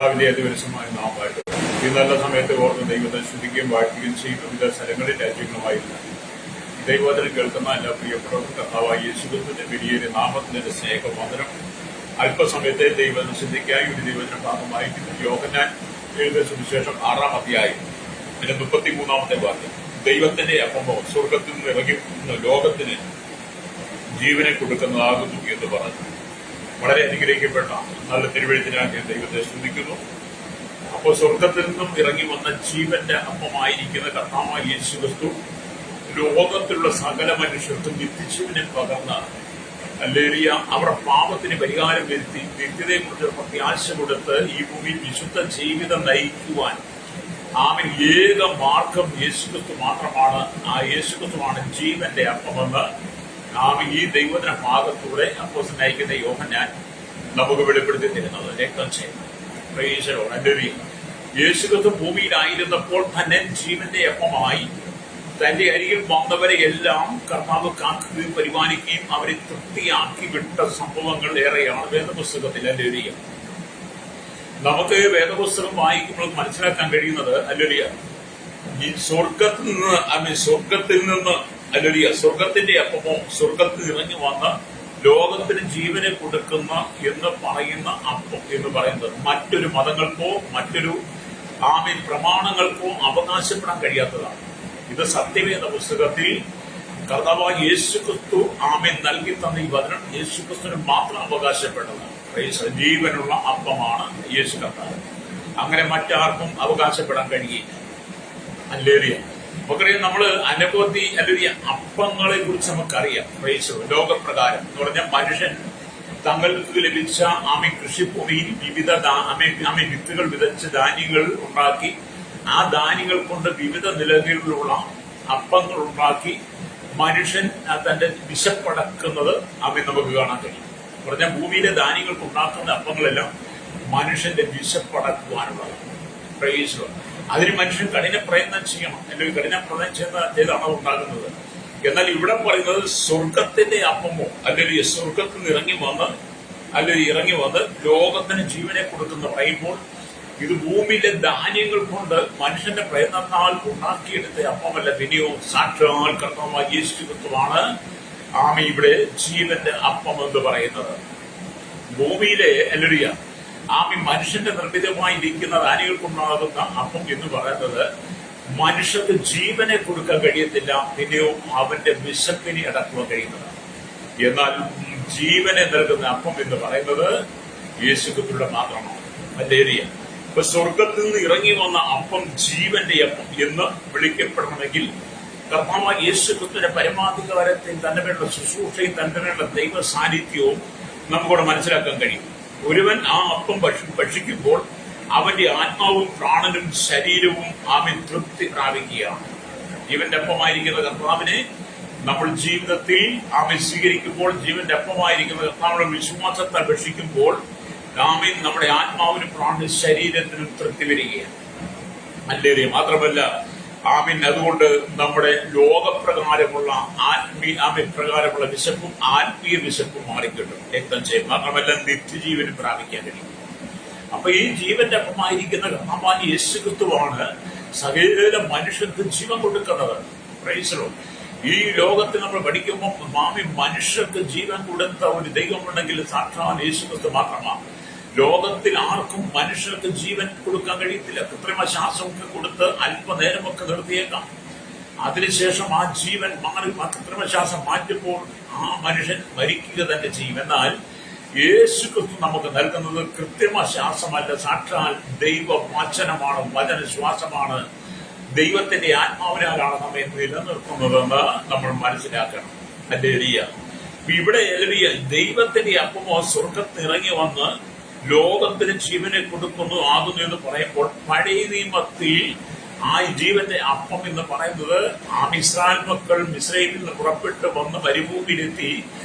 ദിവസമായ നാം വാഴ്ത്തും. ഈ നല്ല സമയത്ത് ഓർന്ന് ദൈവത്തെ സ്തുതിക്കുകയും വാഴ്ത്തുകയും ചെയ്യും. വിവിധ സ്ഥലങ്ങളിൽ രാജ്യങ്ങളുമായിരുന്നു ദൈവത്തിന് കേൾക്കുന്ന എല്ലാ പ്രിയപ്പെട്ടവർക്കും കർത്താവായ യേശുക്രിസ്തുവിന്റെ വലിയ നാമത്തിന്റെ സ്നേഹവന്ദനം. അല്പസമയത്തെ ദൈവത്തെ ചിന്തിക്കായി ഒരു ദൈവത്തിന്റെ ഭാഗമായിരിക്കുന്നു. യോഹന്നാൻ എഴുതിയ സുവിശേഷം 6-ാം അധ്യായം അതിന്റെ 33-ാമത്തെ വാക്യം. ദൈവത്തിന്റെ അപ്പമോ സ്വർഗത്തിൽ നിന്ന് ഇറങ്ങി ലോകത്തിന് ജീവനെ കൊടുക്കുന്നതാകുന്നു എന്ന് പറഞ്ഞു. വളരെ അനുഗ്രഹിക്കപ്പെട്ട നല്ല തിരുവെഴുത്തിനാക്കി ദൈവത്തെ സ്തുതിക്കുന്നു. അപ്പോൾ സ്വർഗത്തിൽ നിന്നും ഇറങ്ങി വന്ന ജീവന്റെ അപ്പമായിരിക്കുന്ന കർത്താവായ യേശുക്രിസ്തു ലോകത്തിലുള്ള സകല മനുഷ്യർക്കും നിത്യജീവനെ പകർന്ന ഹല്ലേലൂയ അവരുടെ പാപത്തിന് പരിഹാരം വരുത്തി നിത്യതയെക്കുറിച്ച് പ്രത്യാശ കൊടുത്ത് ഈ ഭൂമിയിൽ വിശുദ്ധ ജീവിതം നയിക്കുവാൻ ആമേൻ ഏക മാർഗം യേശുക്രിസ്തു മാത്രമാണ്. ആ യേശുക്രിസ്തുവാണ് ജീവന്റെ അപ്പമെന്ന് ഈ ദൈവത്തിന്റെ ഭാഗത്തൂടെ അപ്പോസ്തലൻ നയിക്കുന്ന യോഹന്നാൻ നമുക്ക് വെളിപ്പെടുത്തി തരുന്നത്. രക്തം ചെയ്യുന്നത് യേശുക്രിസ്തു ഭൂമിയിലായിരുന്നപ്പോൾ തന്നെ ജീവന്റെ അപ്പമായി തന്റെ അരികിൽ വന്നവരെ എല്ലാം കർത്താവ് കാക്കുകയും പരിപാലിക്കുകയും അവരെ തൃപ്തിയാക്കി വിട്ട സംഭവങ്ങൾ ഏറെയാണ് വേദപുസ്തകത്തിൽ. ഹല്ലേലൂയ. നമുക്ക് വേദപുസ്തകം വായിക്കുമ്പോൾ മനസ്സിലാക്കാൻ കഴിയുന്നത് ഹല്ലേലൂയ ഈ സ്വർഗത്തിൽ നിന്ന് ഹല്ലേലൂയ സ്വർഗത്തിന്റെ അപ്പമോ സ്വർഗത്തിൽ ഇറങ്ങി വന്ന് ലോകത്തിന് ജീവനെ കൊടുക്കുന്ന എന്ന് പറയുന്ന അപ്പം എന്ന് പറയുന്നത് മറ്റൊരു മതങ്ങൾക്കോ മറ്റൊരു പ്രമാണങ്ങൾക്കോ അവകാശപ്പെടാൻ കഴിയാത്തതാണ്. ഇത് സത്യവേദ പുസ്തകത്തിൽ കർത്താവായ യേശുക്രിസ്തു നൽകി തന്ന ഈ വചനം യേശുക്രിസ്തുവിന് മാത്രം അവകാശപ്പെട്ടതാണ്. ജീവനുള്ള അപ്പമാണ് യേശു കർത്താവ്. അങ്ങനെ മറ്റാർക്കും അവകാശപ്പെടാൻ കഴിയില്ല. ഹല്ലേലൂയ. നമുക്കറിയാം, നമ്മള് അനവധി അല്ലെങ്കിൽ അപ്പങ്ങളെ കുറിച്ച് നമുക്കറിയാം. ലോകപ്രകാരം എന്ന് പറഞ്ഞാൽ മനുഷ്യൻ തങ്ങൾക്ക് ലഭിച്ച കൃഷിഭൂമിയിൽ വിവിധ വിത്തുകൾ വിതച്ച് ധാന്യങ്ങൾ ഉണ്ടാക്കി ആ ധാന്യങ്ങൾ കൊണ്ട് വിവിധ നിലകളിലുള്ള അപ്പങ്ങൾ ഉണ്ടാക്കി മനുഷ്യൻ തന്റെ വിശപ്പടക്കുന്നത് നമുക്ക് കാണാൻ കഴിയും. പറഞ്ഞാൽ ഭൂമിയിലെ ധാന്യങ്ങൾ ഉണ്ടാക്കുന്ന അപ്പങ്ങളെല്ലാം മനുഷ്യന്റെ വിശപ്പടക്കുവാനുള്ളതാണ്. അതിന് മനുഷ്യൻ കഠിന പ്രയത്നം ചെയ്യണം, അല്ലെങ്കിൽ കഠിന പ്രയത്നം ചെയ്താണ് ഉണ്ടാകുന്നത്. എന്നാൽ ഇവിടെ പറയുന്നത് സ്വർഗത്തിന്റെ അപ്പമോ അല്ലെങ്കിൽ സ്വർഗത്തിൽ നിന്ന് ഇറങ്ങി വന്ന് ലോകത്തിന് ജീവനെ കൊടുക്കുന്ന പറയുമ്പോൾ ഇത് ഭൂമിയിലെ ധാന്യങ്ങൾ കൊണ്ട് മനുഷ്യന്റെ പ്രയത്നത്താൽ ഉണ്ടാക്കിയെടുത്ത അപ്പമല്ല, പിന്നെയോ സാക്ഷാൽ കർത്താവായ യേശുക്രിസ്തുവാണ് ഇവിടെ ജീവന്റെ അപ്പം എന്ന് പറയുന്നത്. ഭൂമിയിലെ ഹല്ലേലൂയ മനുഷ്യന്റെ നിർമ്മിതമായിരിക്കുന്ന ധാന്യങ്ങൾ കൊണ്ടാകുന്ന അപ്പം എന്ന് പറയുന്നത് മനുഷ്യർക്ക് ജീവനെ കൊടുക്കാൻ കഴിയത്തില്ല, പിന്നെയോ അവന്റെ വിശപ്പിനെ അടക്കുവാൻ കഴിയുന്നതാണ്. എന്നാൽ ജീവനെ നൽകുന്ന അപ്പം എന്ന് പറയുന്നത് യേശുക്രിസ്തുവിന്റെ മാത്രമാണ്. ഹല്ലേലൂയ. ഇപ്പൊ സ്വർഗത്തിൽ നിന്ന് ഇറങ്ങി വന്ന അപ്പം ജീവന്റെ അപ്പം എന്ന് വിളിക്കപ്പെടണമെങ്കിൽ കർത്താവായ യേശുക്രിസ്തുവിന്റെ പരമാധികാരത്തെയും തന്റെ മേലുള്ള ശുശ്രൂഷയും തന്റെ മേലുള്ള ദൈവ സാന്നിധ്യവും നമുക്കിവിടെ മനസ്സിലാക്കാൻ കഴിയും. ഒരുവൻ ആ അപ്പം ഭക്ഷിക്കുമ്പോൾ അവന്റെ ആത്മാവും പ്രാണനും ശരീരവും തൃപ്തി പ്രാപിക്കുകയാണ്. ജീവന്റെ അപ്പമായിരിക്കുന്ന കർത്താവിനെ നമ്മൾ ജീവിതത്തിൽ സ്വീകരിക്കുമ്പോൾ, ജീവന്റെ അപ്പമായിരിക്കുന്ന കർത്താവിന്റെ വിശ്വാസത്താൽ ഭക്ഷിക്കുമ്പോൾ നമ്മുടെ ആത്മാവിനും പ്രാണനും ശരീരത്തിനും തൃപ്തി വരികയാണ്. ഹല്ലേലൂയ. മാത്രമല്ല അതുകൊണ്ട് നമ്മുടെ ലോകപ്രകാരമുള്ള പ്രകാരമുള്ള വിശപ്പും ആത്മീയ വിശപ്പും മാറിക്കിട്ടും. രക്തം ചെയ്യും. മാത്രമല്ല നിത്യജീവനും പ്രാപിക്കാൻ കഴിയും. അപ്പൊ ഈ ജീവന്റെ അപ്പമായിരിക്കുന്ന കർത്താവായ യേശുക്രിസ്തുവാണ് സകല മനുഷ്യർക്ക് ജീവൻ കൊടുക്കുന്നത്. പ്രൈസ്. ഈ ലോകത്തിൽ നമ്മൾ പഠിക്കുമ്പോൾ മനുഷ്യർക്ക് ജീവൻ കൊടുത്ത ഒരു ദൈവമുണ്ടെങ്കിൽ സാക്ഷാൽ യേശുക്രിസ്തു മാത്രമാണ്. ലോകത്തിൽ ആർക്കും മനുഷ്യർക്ക് ജീവൻ കൊടുക്കാൻ കഴിയത്തില്ല. കൃത്രിമ ശ്വാസമൊക്കെ കൊടുത്ത് അല്പനേരമൊക്കെ നിർത്തിയേക്കാം. അതിനുശേഷം ആ ജീവൻ മാറി കൃത്രിമ ശ്വാസം മാറ്റുമ്പോൾ ആ മനുഷ്യൻ മരിക്കുക തന്നെ ചെയ്യും. എന്നാൽ യേശുക്രിസ്തു നമുക്ക് നൽകുന്നത് കൃത്രിമ ശ്വാസമല്ല, സാക്ഷാൽ ദൈവവചനമാണ്, വചനശ്വാസമാണ്. ദൈവത്തിന്റെ ആത്മാവിനാലാണ് നമ്മെ നിലനിർത്തുന്നതെന്ന് നമ്മൾ മനസ്സിലാക്കണം. ഹല്ലേലൂയ. ഇവിടെ ദൈവത്തിന്റെ അപ്പമോ സ്വർഗത്തിൽ ഇറങ്ങി വന്ന് ലോകത്തിന് ജീവനെ കൊടുക്കുന്നു ആകുന്നു എന്ന് പറയുമ്പോൾ പഴയ നിയമത്തിൽ ആ ജീവന്റെ അപ്പം എന്ന് പറയുന്നത് ഇസ്രായേൽ മക്കൾ മിസ്രൈമിൽ നിന്ന് പുറപ്പെട്ട് വന്ന് മരുഭൂമിയിലെത്തി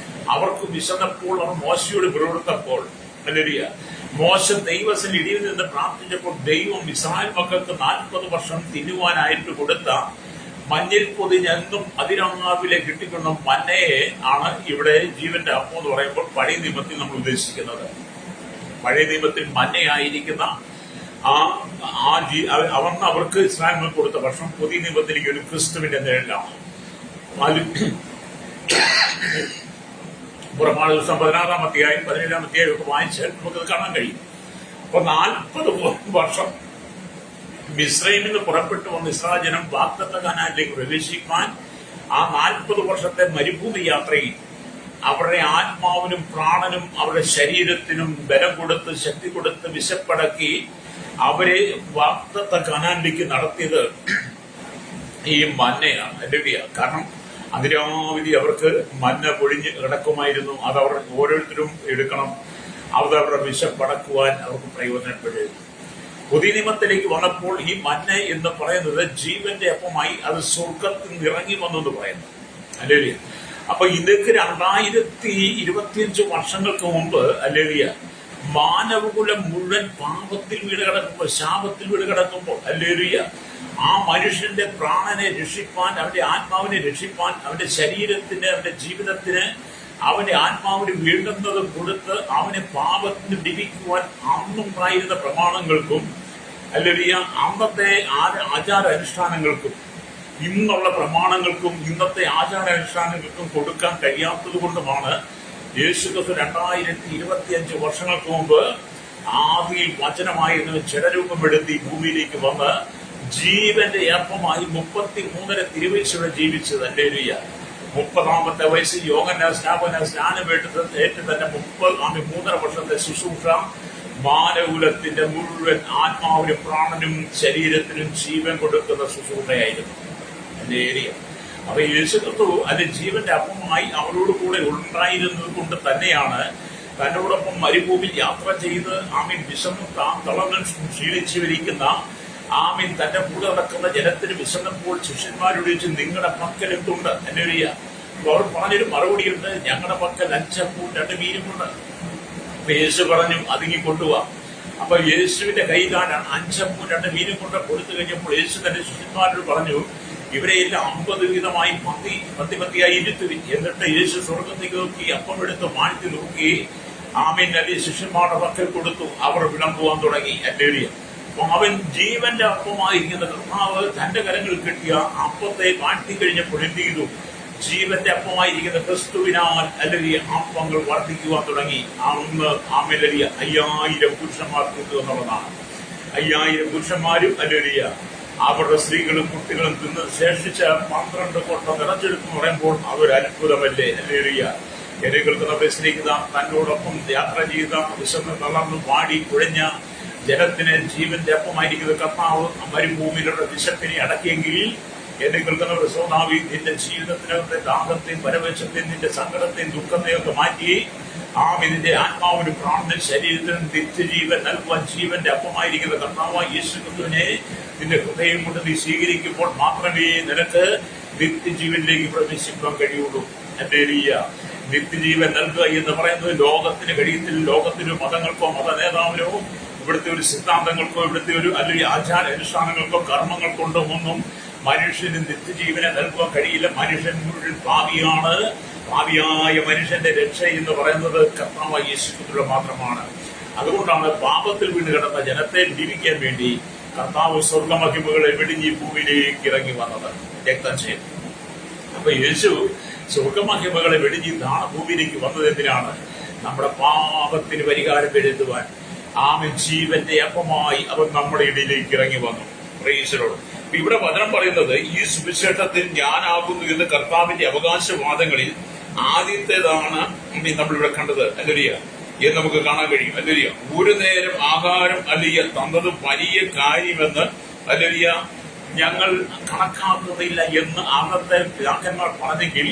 അവർക്ക് വിശന്നപ്പോൾ അവർ മോശയോട് വിരോധിച്ചപ്പോൾ ഹല്ലേലൂയ മോശ ദൈവത്തിന് ഇടിയിൽ നിന്ന് പ്രാർത്ഥിച്ചപ്പോൾ ദൈവം ഇസ്രായേൽ മക്കൾക്ക് 40 വർഷം തിന്നുവാനായിട്ട് കൊടുത്ത മഞ്ഞിൽ പൊതിഞ്ഞെന്നും അതിരാവിലെ കിട്ടിക്കൊണ്ട മന്നയെ ആണ് ഇവിടെ ജീവന്റെ അപ്പം എന്ന് പറയുമ്പോൾ പഴയ നിയമത്തിൽ നമ്മൾ ഉദ്ദേശിക്കുന്നത്. പഴയ നിയമത്തിൽ മന്നയായിരിക്കുന്ന ആ അവർന്ന് അവർക്ക് ഇസ്രായേലിന് കൊടുത്ത ഭക്ഷണം പുതിയ നിയമത്തിലേക്ക് ഒരു ക്രിസ്തുവിന്റെ നിഴലാണ്. പുറപ്പാട് ദിവസം 16-ാം അധ്യായം 17-ാം അധ്യായം ഒക്കെ വായിച്ചാൽ നമുക്കത് കാണാൻ കഴിയും. അപ്പൊ 40 വർഷം മിസ്രൈമിൽ നിന്ന് പുറപ്പെട്ടു വന്ന ഇസ്രായേൽ ജനം വാഗ്ദത്ത കനാനിലേക്ക് പ്രവേശിക്കാൻ ആ 40 വർഷത്തെ മരുഭൂമി യാത്രയിൽ അവരുടെ ആത്മാവിനും പ്രാണനും അവരുടെ ശരീരത്തിനും ബലം കൊടുത്ത് ശക്തി കൊടുത്ത് വിശപ്പടക്കി അവരെ വാഗ്ദത്ത കനാനിലേക്ക് നടത്തിയത് ഈ മന്നയാണ്. അല്ലെ? കാരണം അതിരാവിധി അവർക്ക് മന്ന പൊഴിഞ്ഞ് കിടക്കുമായിരുന്നു. അത് അവർ ഓരോരുത്തരും എടുക്കണം. അത് അവരുടെ വിശപ്പടക്കുവാൻ അവർക്ക് പ്രയോജനപ്പെടുന്നു. പുതിയ നിയമത്തിലേക്ക് വന്നപ്പോൾ ഈ മന്ന എന്ന് പറയുന്നത് ജീവന്റെ അപ്പമായി അത് സ്വർഗത്തിൽ നിന്ന് ഇറങ്ങി വന്നെന്ന് പറയുന്നു. അല്ലെ? അപ്പൊ ഇതൊക്കെ 2025 വർഷങ്ങൾക്ക് മുമ്പ് അല്ലേലിയ മാനവകുലം മുഴുവൻ പാപത്തിൽ വീട് കിടക്കുമ്പോൾ, ശാപത്തിൽ വീട് കിടക്കുമ്പോൾ അല്ലേലിയ ആ മനുഷ്യന്റെ പ്രാണനെ രക്ഷിപ്പാൻ, അവന്റെ ആത്മാവിനെ രക്ഷിപ്പാൻ, അവന്റെ ശരീരത്തിന്, അവന്റെ ജീവിതത്തിന്, അവന്റെ ആത്മാവിന് വീണ്ടുന്നത് കൊടുത്ത് അവനെ പാപത്തിന് വിധിക്കുവാൻ അന്നുണ്ടായിരുന്ന പ്രമാണങ്ങൾക്കും അല്ലേലിയ അന്നത്തെ ആചാര അനുഷ്ഠാനങ്ങൾക്കും ഇന്നുള്ള പ്രമാണങ്ങൾക്കും ഇന്നത്തെ ആചാരാനുഷ്ഠാനങ്ങൾക്കും കൊടുക്കാൻ കഴിയാത്തത് കൊണ്ടുമാണ് യേശുക്രിസ്തു 2025 വർഷങ്ങൾക്ക് മുമ്പ് ആദിയിൽ വചനമായിരുന്നു ജഡരൂപമെടുത്ത് ഭൂമിയിലേക്ക് വന്ന് ജീവന്റെ അപ്പമായി 33 തിരുവയസ്സോടെ ജീവിച്ചത്. അല്ലേലൂയ. 30-ാമത്തെ വയസ്സിൽ സ്നാനമേറ്റ് തന്നെ 3.5 വർഷത്തെ ശുശ്രൂഷ മാനകുലത്തിന്റെ മുഴുവൻ ആത്മാവിനും പ്രാണനും ശരീരത്തിനും ജീവൻ കൊടുക്കുന്ന ശുശ്രൂഷയായിരുന്നു. അപ്പൊ യേശുക്രിസ്തു അതിന്റെ ജീവന്റെ അപ്പമായി അവരോട് കൂടെ ഉണ്ടായിരുന്നത് കൊണ്ട് തന്നെയാണ് തന്നോടൊപ്പം മരുഭൂമിയിൽ യാത്ര ചെയ്ത് വിശന്ന് തളർന്ന് ക്ഷീണിച്ചിരിക്കുന്ന തന്റെ കൂടെ നടക്കുന്ന ജനത്തിന് വിശന്നപ്പോൾ ശിഷ്യന്മാരോട് ചോദിച്ചു, നിങ്ങളുടെ പക്കൽ എന്തുണ്ട്? അല്ലേലൂയ. അവർ പറഞ്ഞൊരു മറുപടിയുണ്ട്, ഞങ്ങളുടെ പക്കൽ 5 അപ്പവും 2 മീനുമുണ്ട്. അപ്പൊ യേശു പറഞ്ഞു, അതിങ്ങി കൊണ്ടുപോവാ. അപ്പൊ യേശുവിന്റെ കയ്യിലാണ് 5 അപ്പവും 2 മീനും കൊണ്ട് കൊടുത്തു കഴിഞ്ഞപ്പോൾ യേശു തന്റെ ശിഷ്യന്മാരോട് പറഞ്ഞു, ഇവരെയെല്ലാം 50 വീതമായി പത്തിയായി ഇരുത്തുവിൻ. എന്നിട്ട് യേശു സ്വർഗത്തേക്ക് നോക്കി അപ്പം എടുത്ത് മാറ്റി നോക്കി അല്ലെ ശിഷ്യന്മാരുടെ പക്കൽ കൊടുത്തു. അവർ വിളമ്പുവാൻ തുടങ്ങി. അല്ലേലൂയ. അവൻ ജീവന്റെ അപ്പമായിരിക്കുന്ന കർത്താവ് തന്റെ കരങ്ങളിൽ കിട്ടിയ അപ്പത്തെ മാറ്റി കഴിഞ്ഞപ്പോൾ എന്ത് ചെയ്തു? ജീവന്റെ അപ്പമായിരിക്കുന്ന ക്രിസ്തുവിനാൽ അല്ലെങ്കിൽ അപ്പങ്ങൾ വർദ്ധിക്കുവാൻ തുടങ്ങി. അന്ന് 5000 പുരുഷന്മാർ കിട്ടുക എന്നുള്ളതാണ്. 5000 പുരുഷന്മാരും അല്ലേലൂയ അവരുടെ സ്ത്രീകളും കുട്ടികളും തിന്ന് ശേഷിച്ച 12 കൊട്ട നിറച്ചെടുക്കും പറയുമ്പോൾ അതൊരു അത്ഭുതമല്ലേ? അല്ലേലൂയ. എന്നെ കേൾക്കുന്ന പ്രശ്നിക്കുന്ന തന്നോടൊപ്പം യാത്ര ചെയ്ത വിശന്ന് തളർന്നു പാടി കുഴഞ്ഞ ജനത്തിന് ജീവന്റെ അപ്പമായിരിക്കുന്ന കർത്താവ് മരുഭൂമിയിലുള്ള വിശപ്പിനെ അടക്കിയെങ്കിൽ എന്നെ കേൾക്കുന്ന ഒരു സോദാവി നിന്റെ ജീവിതത്തിനകത്തെ ദാഹത്തെയും പരവേശത്തെയും നിന്റെ സങ്കടത്തെയും ദുഃഖത്തെയും ഒക്കെ മാറ്റി നിന്റെ ആത്മാവിനും പ്രാണനും ശരീരത്തിനും നിത്യജീവൻ നൽകുവാൻ ജീവന്റെ അപ്പമായിരിക്കുന്ന കർത്താവായ യേശുക്രിസ്തുവിനെ നിന്റെ ഹൃദയം കൊണ്ട് നീ സ്വീകരിക്കുമ്പോൾ മാത്രമേ നിനക്ക് നിത്യജീവനിലേക്ക് പ്രവേശിക്കാൻ കഴിയുള്ളൂ. ഹല്ലേലൂയ. നിത്യജീവൻ നൽകുക എന്ന് പറയുന്നത് ലോകത്തിന് കഴിയത്തില്ല. ലോകത്തിനോ മതങ്ങൾക്കോ മത നേതാവിനോ ഇവിടുത്തെ ഒരു സിദ്ധാന്തങ്ങൾക്കോ ഇവിടുത്തെ ഒരു അല്ലെങ്കിൽ ആചാര അനുഷ്ഠാനങ്ങൾക്കോ കർമ്മങ്ങൾക്കൊണ്ടോ ഒന്നും മനുഷ്യന് നിത്യജീവനെ നൽകുവാൻ കഴിയില്ല. മനുഷ്യൻ മുഴുവൻ പാപിയാണ്. പാപിയായ മനുഷ്യന്റെ രക്ഷ എന്ന് പറയുന്നത് കർത്താവായ യേശുക്രിസ്തുവിലൂടെ മാത്രമാണ്. അതുകൊണ്ടാണ് പാപത്തിൽ വീണ് കിടന്ന ജനത്തെ ജീവിക്കാൻ വേണ്ടി കർത്താവ് സ്വർഗമഹിമകളെ വെടിഞ്ഞ് ഭൂമിയിലേക്ക് ഇറങ്ങി വന്നത് രക്തം ചെയ്തു. അപ്പൊ യേശു സ്വർഗമഹിമകളെ വെടിഞ്ഞ് ഭൂമിയിലേക്ക് വന്നത് എന്തിനാണ്? നമ്മുടെ പാപത്തിന് പരിഹാരം എഴുതുവാൻ. ജീവന്റെ അപ്പമായി അവൻ നമ്മുടെ ഇടയിലേക്ക് ഇറങ്ങി വന്നു. പ്രൈസലോട്. ഇവിടെ വചനം പറയുന്നത് ഈ സുവിശേഷത്തിൽ ഞാനാകുന്നു എന്ന് കർത്താവിന്റെ അവകാശവാദങ്ങളിൽ ആദ്യത്തേതാണ് നമ്മളിവിടെ കണ്ടത്. അല്ലേലൂയ. എന്ന് നമുക്ക് കാണാൻ കഴിയും. അല്ലേലൂയ. ഒരു നേരം ആഹാരം അല്ലേലൂയ തന്നത് വലിയ കാര്യമെന്ന് അല്ലേലൂയ ഞങ്ങൾ കണക്കാക്കുന്നില്ല എന്ന് അന്നത്തെ പിതാക്കന്മാർ പറഞ്ഞെങ്കിൽ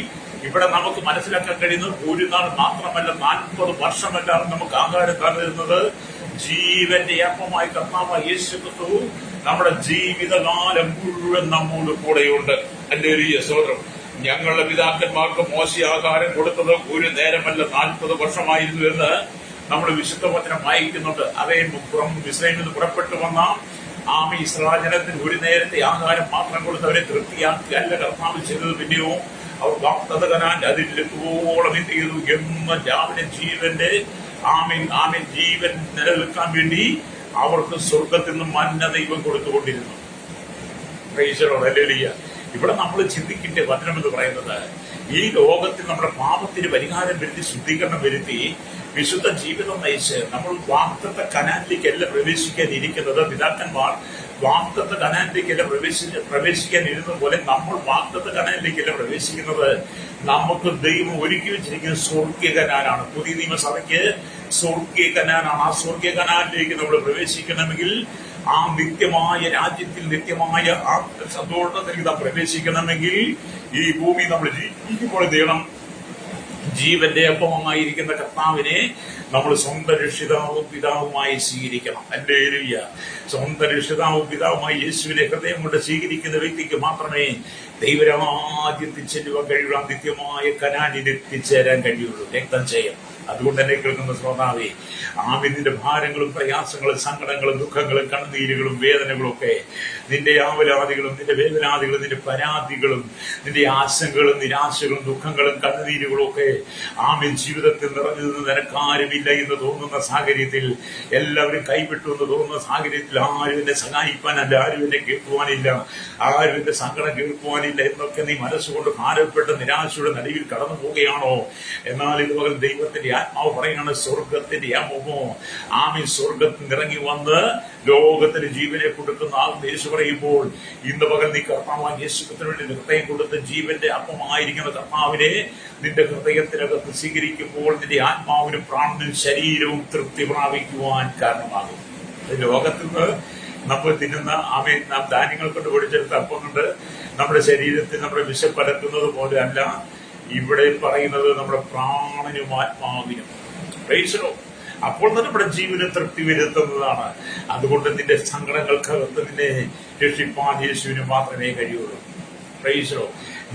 ഇവിടെ നമുക്ക് മനസ്സിലാക്കാൻ കഴിയുന്നത് ഒരു നാൾ മാത്രമല്ല 40 വർഷമല്ല നമുക്ക് ആഹാരം തന്നിരുന്നത് ജീവന്റെ അപ്പമായി കർത്താവായ യേശുക്രിസ്തു നമ്മുടെ ജീവിതകാലം മുഴുവൻ നമ്മോട് കൂടെയുണ്ട്. അല്ലേലൂയ. സ്തോത്രം. ഞങ്ങളുടെ പിതാക്കന്മാർക്ക് മോശ ആഹാരം കൊടുത്തത് ഒരു നേരമല്ല 40 വർഷമായിരുന്നു എന്ന് നമ്മൾ വിശുദ്ധ വചനം വായിക്കുന്നുണ്ട്. അതേ മിസ്രൈമിൽ നിന്ന് പുറപ്പെട്ടു വന്ന ഇസ്രായേൽ ജനത്തിന് ഒരു നേരത്തെ ആഹാരം മാത്രം കൊടുത്ത് അവരെ തൃപ്തിയാക്കി അല്ല കർത്താവ് ചെയ്തത്. പിന്നെയോ അവർ വാഗ്ദത്ത കനാൻ അതിലെത്തോളം എന്ത് ചെയ്തു? എന്ന് രാവിലെ ജീവന്റെ ജീവൻ നിലനിൽക്കാൻ വേണ്ടി അവർക്ക് സ്വർഗത്തിൽ നിന്നും മന്ന ദൈവം കൊടുത്തുകൊണ്ടിരുന്നു. ഹല്ലേലൂയ. ഇവിടെ നമ്മൾ ചിന്തിക്കേണ്ട വചനം എന്ന് പറയുന്നത്, ഈ ലോകത്തിൽ നമ്മുടെ പാപത്തിന് പരിഹാരം വരുത്തി ശുദ്ധീകരണം വരുത്തി വിശുദ്ധ ജീവിതം നയിച്ച് നമ്മൾ വാഗ്ദത്ത കനാനിലേക്കല്ല പ്രവേശിക്കാൻ ഇരിക്കുന്നത്. പിതാക്കന്മാർ വാഗ്ദത്ത കനാനിലേക്കല്ല പ്രവേശിക്കാൻ ഇരുന്ന പോലെ നമ്മൾ വാഗ്ദത്ത കനാനിലേക്കല്ല പ്രവേശിക്കുന്നത്. നമുക്ക് ദൈവം ഒരുക്കി വെച്ചിരിക്കുന്ന സ്വർഗീയ കനാനാണ്. പുതിയ നിയമസഭയ്ക്ക് സ്വർഗീയ കനാനാണ്. ആ സ്വർഗീയ കനാനിലേക്ക് നമ്മൾ പ്രവേശിക്കണമെങ്കിൽ, ആ നിത്യമായ രാജ്യത്തിൽ നിത്യമായ ആ സന്തോഷത്തിൽ നാം പ്രവേശിക്കണമെങ്കിൽ, ഈ ഭൂമി നമ്മൾ ജീവിക്കുമ്പോൾ ചെയ്യണം, ജീവന്റെ അപ്പമായിരിക്കുന്ന കർത്താവിനെ നമ്മൾ സ്വന്തം രക്ഷിതാവും പിതാവുമായി സ്വീകരിക്കണം. ഹല്ലേലൂയ. സ്വന്തം രക്ഷിതാവും പിതാവുമായി യേശുവിനെ ഹൃദയം കൊണ്ട് സ്വീകരിക്കുന്ന വ്യക്തിക്ക് മാത്രമേ ദൈവരാജ്യത്തിൽ ചെല്ലുവാൻ കഴിയുള്ളൂ, നിത്യമായ കനാനിൽ എത്തിച്ചേരാൻ കഴിയുള്ളൂ. രക്തം ചെയ്യും. അതുകൊണ്ട് തന്നെ കേൾക്കുന്ന ശ്രോതാവേ, നിന്റെ ഭാരങ്ങളും പ്രയാസങ്ങളും സങ്കടങ്ങളും ദുഃഖങ്ങളും കണ്ണുനീരുകളും വേദനകളും ഒക്കെ, നിന്റെ ആവലാദികളും നിന്റെ വേദനാദികളും നിന്റെ പരാതികളും നിന്റെ ആശങ്കകളും നിരാശകളും ദുഃഖങ്ങളും കണ്ണുനീരുകളും ഒക്കെ ജീവിതത്തിൽ നിറഞ്ഞു നിന്ന് നിനക്കാരുമില്ല എന്ന് തോന്നുന്ന സാഹചര്യത്തിൽ, എല്ലാവരും കൈവിട്ടു എന്ന് തോന്നുന്ന സാഹചര്യത്തിൽ, ആരും എന്നെ സഹായിക്കാനല്ല, ആരും എന്നെ കേൾക്കുവാനില്ല, ആരും എന്റെ സങ്കടം കേൾക്കുവാനില്ല എന്നൊക്കെ നീ മനസ്സുകൊണ്ട് ഭാരപ്പെട്ട നിരാശയുടെ നടുവിൽ കടന്നു പോവുകയാണോ? എന്നാൽ ഇത് മകൾ ദൈവത്തിന്റെ ആത്മാവ് പറയുകയാണ്, സ്വർഗത്തിന്റെ ആമോ സ്വർഗത്തിൽ ഇറങ്ങി വന്ന് ലോകത്തിന് ജീവനെ കൊടുക്കുന്ന യേശു പറയുമ്പോൾ, ഇന്ന് പകൽ നീ കർത്താവാൻ യേശുവിന് വേണ്ടി ഹൃദയം കൊടുത്ത് ജീവന്റെ അപ്പമായിരിക്കുന്ന കർത്താവിനെ നിന്റെ ഹൃദയത്തിനകത്ത് സ്വീകരിക്കുമ്പോൾ നിന്റെ ആത്മാവിനും പ്രാണനും ശരീരവും തൃപ്തി പ്രാപിക്കുവാൻ കാരണമാകും. ലോകത്തിൽ നിന്ന് നമ്മൾ തിന്നുന്ന നാം ധാന്യങ്ങൾ കൊണ്ട് പൊടിച്ചെടുത്ത അപ്പം കൊണ്ട് നമ്മുടെ ശരീരത്തിൽ നമ്മുടെ വിശപ്പലക്കുന്നത് പോലെ അല്ല ഇവിടെ പറയുന്നത്, നമ്മുടെ പ്രാണനും ആത്മാവിനും. അപ്പോൾ തന്നെ നമ്മുടെ ജീവന് തൃപ്തി വരുത്തുന്നതാണ്. അതുകൊണ്ട് നിന്റെ സങ്കടങ്ങൾക്കകത്ത് നിന്നെ രക്ഷിപ്പാൻ യേശുവിന് മാത്രമേ കഴിയുള്ളൂ. പ്രൈസലോ.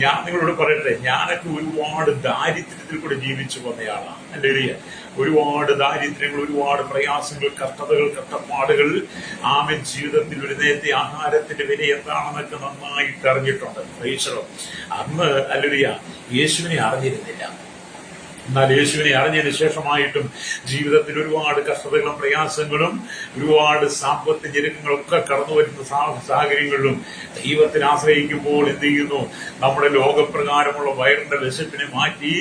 ഞാൻ നിങ്ങളോട് പറയട്ടെ, ഞാനൊക്കെ ഒരുപാട് ദാരിദ്ര്യത്തിൽ കൂടെ ജീവിച്ചു വന്നയാളാണ്. അല്ലേ? ഒരുപാട് ദാരിദ്ര്യങ്ങൾ, ഒരുപാട് പ്രയാസങ്ങൾ, കഷ്ടതകൾ, കഷ്ടപ്പാടുകൾ ജീവിതത്തിൽ ഒരു നേരത്തെ ആഹാരത്തിന്റെ വില എന്താണെന്നൊക്കെ നന്നായിട്ട് അറിഞ്ഞിട്ടുണ്ട്. പ്രൈസലോ. അന്ന് അല്ലേലൂയ യേശുവിനെ അറിഞ്ഞിരുന്നില്ല. എന്നാൽ യേശുവിനെ അറിഞ്ഞതിന് ശേഷമായിട്ടും ജീവിതത്തിൽ ഒരുപാട് കഷ്ടതകളും പ്രയാസങ്ങളും ഒരുപാട് സാമ്പത്തിക ഞെരുക്കങ്ങളൊക്കെ കടന്നു വരുന്ന സാഹചര്യങ്ങളിലും ദൈവത്തിന് ആശ്രയിക്കുമ്പോൾ എന്ത് ചെയ്യുന്നു? നമ്മുടെ ലോകപ്രകാരമുള്ള വയറിന്റെ വിശപ്പിനെ മാറ്റി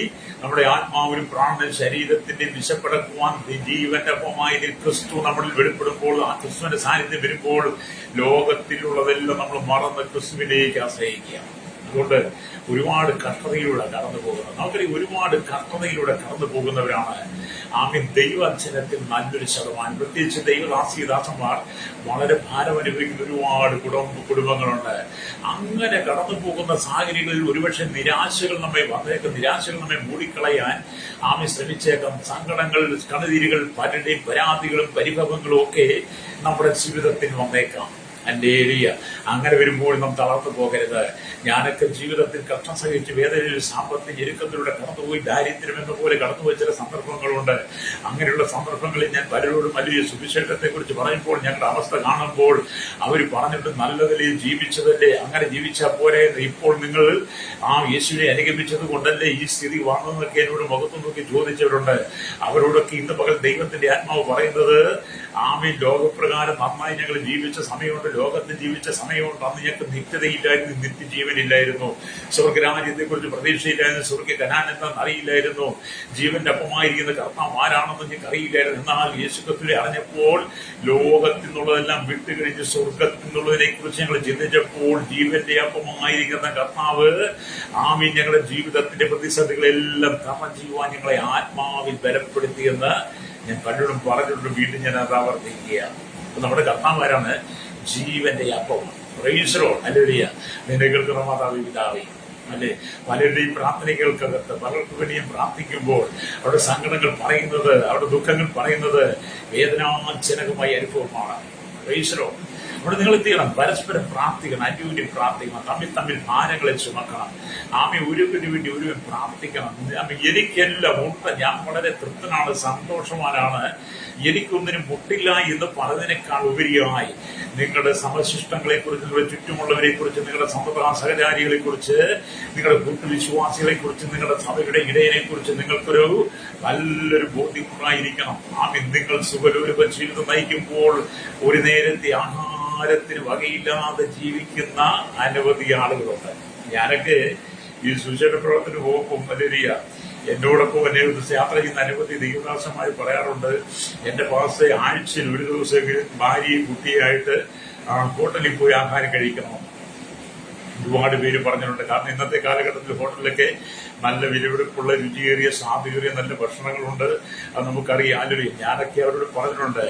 നമ്മുടെ ആത്മാവിനും പ്രാണനും ശരീരത്തിന്റെ വിശപ്പടക്കുവാൻ ജീവന്റെ അപ്പമായി ക്രിസ്തു നമ്മളിൽ വെളിപ്പെടുമ്പോൾ, ആ ക്രിസ്തുവിന്റെ സാന്നിധ്യം വരുമ്പോൾ ലോകത്തിലുള്ളതെല്ലാം നമ്മൾ മറന്ന് ക്രിസ്തുവിലേക്ക് ആശ്രയിക്കുക. അതുകൊണ്ട് ഒരുപാട് കഷ്ടതയിലൂടെ കടന്നു പോകുന്നത് നമുക്കറിയാം. ഒരുപാട് കഷ്ടതയിലൂടെ കടന്നു പോകുന്നവരാണ് ദൈവവചനത്തിൽ നല്ലൊരു ശതമാനം. പ്രത്യേകിച്ച് ദൈവദാസിദാസന്മാർ വളരെ ഭാരം അനുഭവിക്കുന്ന ഒരുപാട് കുടുംബങ്ങളുണ്ട്. അങ്ങനെ കടന്നു പോകുന്ന സാഹചര്യങ്ങളിൽ ഒരുപക്ഷെ നിരാശകൾ നമ്മെ വന്നേക്കും, നിരാശകൾ നമ്മെ മൂടിക്കളയാൻ ശ്രമിച്ചേക്കാം. സങ്കടങ്ങൾ, കണ്ണുനീരുകൾ, പലരുടെയും പരാതികളും പരിഭവങ്ങളും ഒക്കെ നമ്മുടെ ജീവിതത്തിൽ വന്നേക്കാം. ഹല്ലേലൂയ. അങ്ങനെ വരുമ്പോൾ നാം തളർന്നു പോകരുത്. ഞാനൊക്കെ ജീവിതത്തിൽ കഷ്ടം സഹിച്ച് വേദനയിൽ സാമ്പത്തിക ഞെരുക്കത്തിലൂടെ കടന്നുപോയി ദാരിദ്ര്യം എന്ന പോലെ കടന്നുപോയ ചില സന്ദർഭങ്ങളുണ്ട്. അങ്ങനെയുള്ള സന്ദർഭങ്ങളിൽ ഞാൻ പലരോടും വലിയ സുവിശേഷത്തെ കുറിച്ച് പറയുമ്പോൾ ഞങ്ങളുടെ അവസ്ഥ കാണുമ്പോൾ അവർ പറഞ്ഞിട്ട് നല്ല നിലയിൽ ജീവിച്ചതല്ലേ, അങ്ങനെ ജീവിച്ചാൽ പോരെ, ഇപ്പോൾ നിങ്ങൾ യേശുവിനെ അനുഗമിച്ചത് കൊണ്ടല്ലേ ഈ സ്ഥിതി വന്നതെന്നൊക്കെ എന്നോട് മുഖത്തു നോക്കി ചോദിച്ചവരുണ്ട്. അവരോടൊക്കെ ഇന്ന് പകൽ ദൈവത്തിന്റെ ആത്മാവ് പറയുന്നത്, ലോകപ്രകാരം നന്നായി ഞങ്ങൾ ജീവിച്ച സമയമുണ്ട്, ലോകത്തിൽ ജീവിച്ച സമയമുണ്ട്. അന്ന് ഞങ്ങൾക്ക് നിത്യതയില്ലായിരുന്നു, നിത്യജീവനില്ലായിരുന്നു, സ്വർഗരാജ്യത്തെ കുറിച്ച് പ്രതീക്ഷയില്ലായിരുന്നു, സ്വർഗ കനാൻ എന്താണെന്ന് അറിയില്ലായിരുന്നു, ജീവന്റെ അപ്പമായിരിക്കുന്ന കർത്താവ് ആരാണെന്ന് ഞങ്ങൾക്ക് അറിയില്ലായിരുന്നു. എന്നാൽ യേശുക്രിസ്തുവിനെ അറിഞ്ഞപ്പോൾ ലോകത്തിൽ നിന്നുള്ളതെല്ലാം വിട്ടുകഴിഞ്ഞ് സ്വർഗത്തിൽ നിന്നുള്ളതിനെ കുറിച്ച് ഞങ്ങൾ ചിന്തിച്ചപ്പോൾ ജീവന്റെ അപ്പമായിരിക്കുന്ന കർത്താവ് ഞങ്ങളുടെ ജീവിതത്തിന്റെ പ്രതിസന്ധികളെല്ലാം തരണം ചെയ്യുവാൻ ഞങ്ങളെ ആത്മാവിൽ ബലപ്പെടുത്തിയെന്ന് ഞാൻ പലരോടും പറഞ്ഞിട്ടുണ്ട്. വീണ്ടും ഞാൻ അത് ആവർത്തിക്കുകയാണ്. നമ്മുടെ കർത്താവാരാണ്? ജീവന്റെ അപ്പം. പ്രൈസലോ. ഹല്ലേലൂയ. നിന്നെ കേൾക്കുന്ന മാതാവേ, പിതാവേ, അല്ലെ, പലരുടെയും പ്രാർത്ഥനകൾക്കകത്ത് പലർക്കു വേണ്ടിയും പ്രാർത്ഥിക്കുമ്പോൾ അവരുടെ സങ്കടങ്ങൾ പറയുന്നത്, അവരുടെ ദുഃഖങ്ങൾ പറയുന്നത് വേദനാജനകമായ അനുഭവമാണ്. പ്രൈസലോ. അവിടെ നിങ്ങൾ എന്ത് ചെയ്യണം? പരസ്പരം പ്രാർത്ഥിക്കണം, അന്യോന്യം പ്രാർത്ഥിക്കണം, തമ്മിൽ ഭാരങ്ങളെ ചുമക്കണം. ഒരുവിന് വേണ്ടി ഒരുവൻ പ്രാർത്ഥിക്കണം. എനിക്കെല്ലാം ഉണ്ട്, ഞാൻ വളരെ തൃപ്തനാണ്, സന്തോഷവാനാണ്, എനിക്കൊന്നിനും മുട്ടില്ല എന്ന് പറഞ്ഞതിനേക്കാൾ ഉപരിയായി നിങ്ങളുടെ സമശിഷ്ടങ്ങളെ കുറിച്ച്, നിങ്ങളുടെ ചുറ്റുമുള്ളവരെ കുറിച്ച്, നിങ്ങളുടെ സഹചാരികളെ കുറിച്ച്, നിങ്ങളുടെ കൂട്ടുവിശ്വാസികളെ കുറിച്ച്, നിങ്ങളുടെ സഭയുടെ ഇടയനെ കുറിച്ച് നിങ്ങൾക്കൊരു നല്ലൊരു ബോധ്യമുണ്ടായിരിക്കണം. നിങ്ങൾ സുഖലോലുപ ജീവിതം നയിക്കുമ്പോൾ ഒരു നേരത്തെ ആഹാരത്തിന് വകയില്ലാതെ ജീവിക്കുന്ന അനവധി ആളുകളുണ്ട്. ഞാനൊക്കെ ഈ സുവിശേഷ പ്രവർത്തനം പോകുമ്പോൾ മലേറിയ എന്നോടൊപ്പം എന്നെ യാത്ര ചെയ്യുന്ന അനവധി ദൈവദാസന്മാർ പറയാറുണ്ട്, എന്റെ പാസ്റ്റേ ആഴ്ചയിൽ ഒരു ദിവസമെങ്കിലും ഭാര്യയും കുട്ടിയായിട്ട് ഹോട്ടലിൽ പോയി ആഹാരം കഴിക്കണം. ഒരുപാട് പേര് പറഞ്ഞിട്ടുണ്ട്. കാരണം ഇന്നത്തെ കാലഘട്ടത്തിൽ ഹോട്ടലിലൊക്കെ നല്ല വിലപിടിപ്പുള്ള രുചിയേറിയ സ്വാദുകേറിയ നല്ല ഭക്ഷണങ്ങളുണ്ട്. അത് നമുക്കറിയാം. ഞാനൊക്കെ അവരോട് പറഞ്ഞിട്ടുണ്ട്,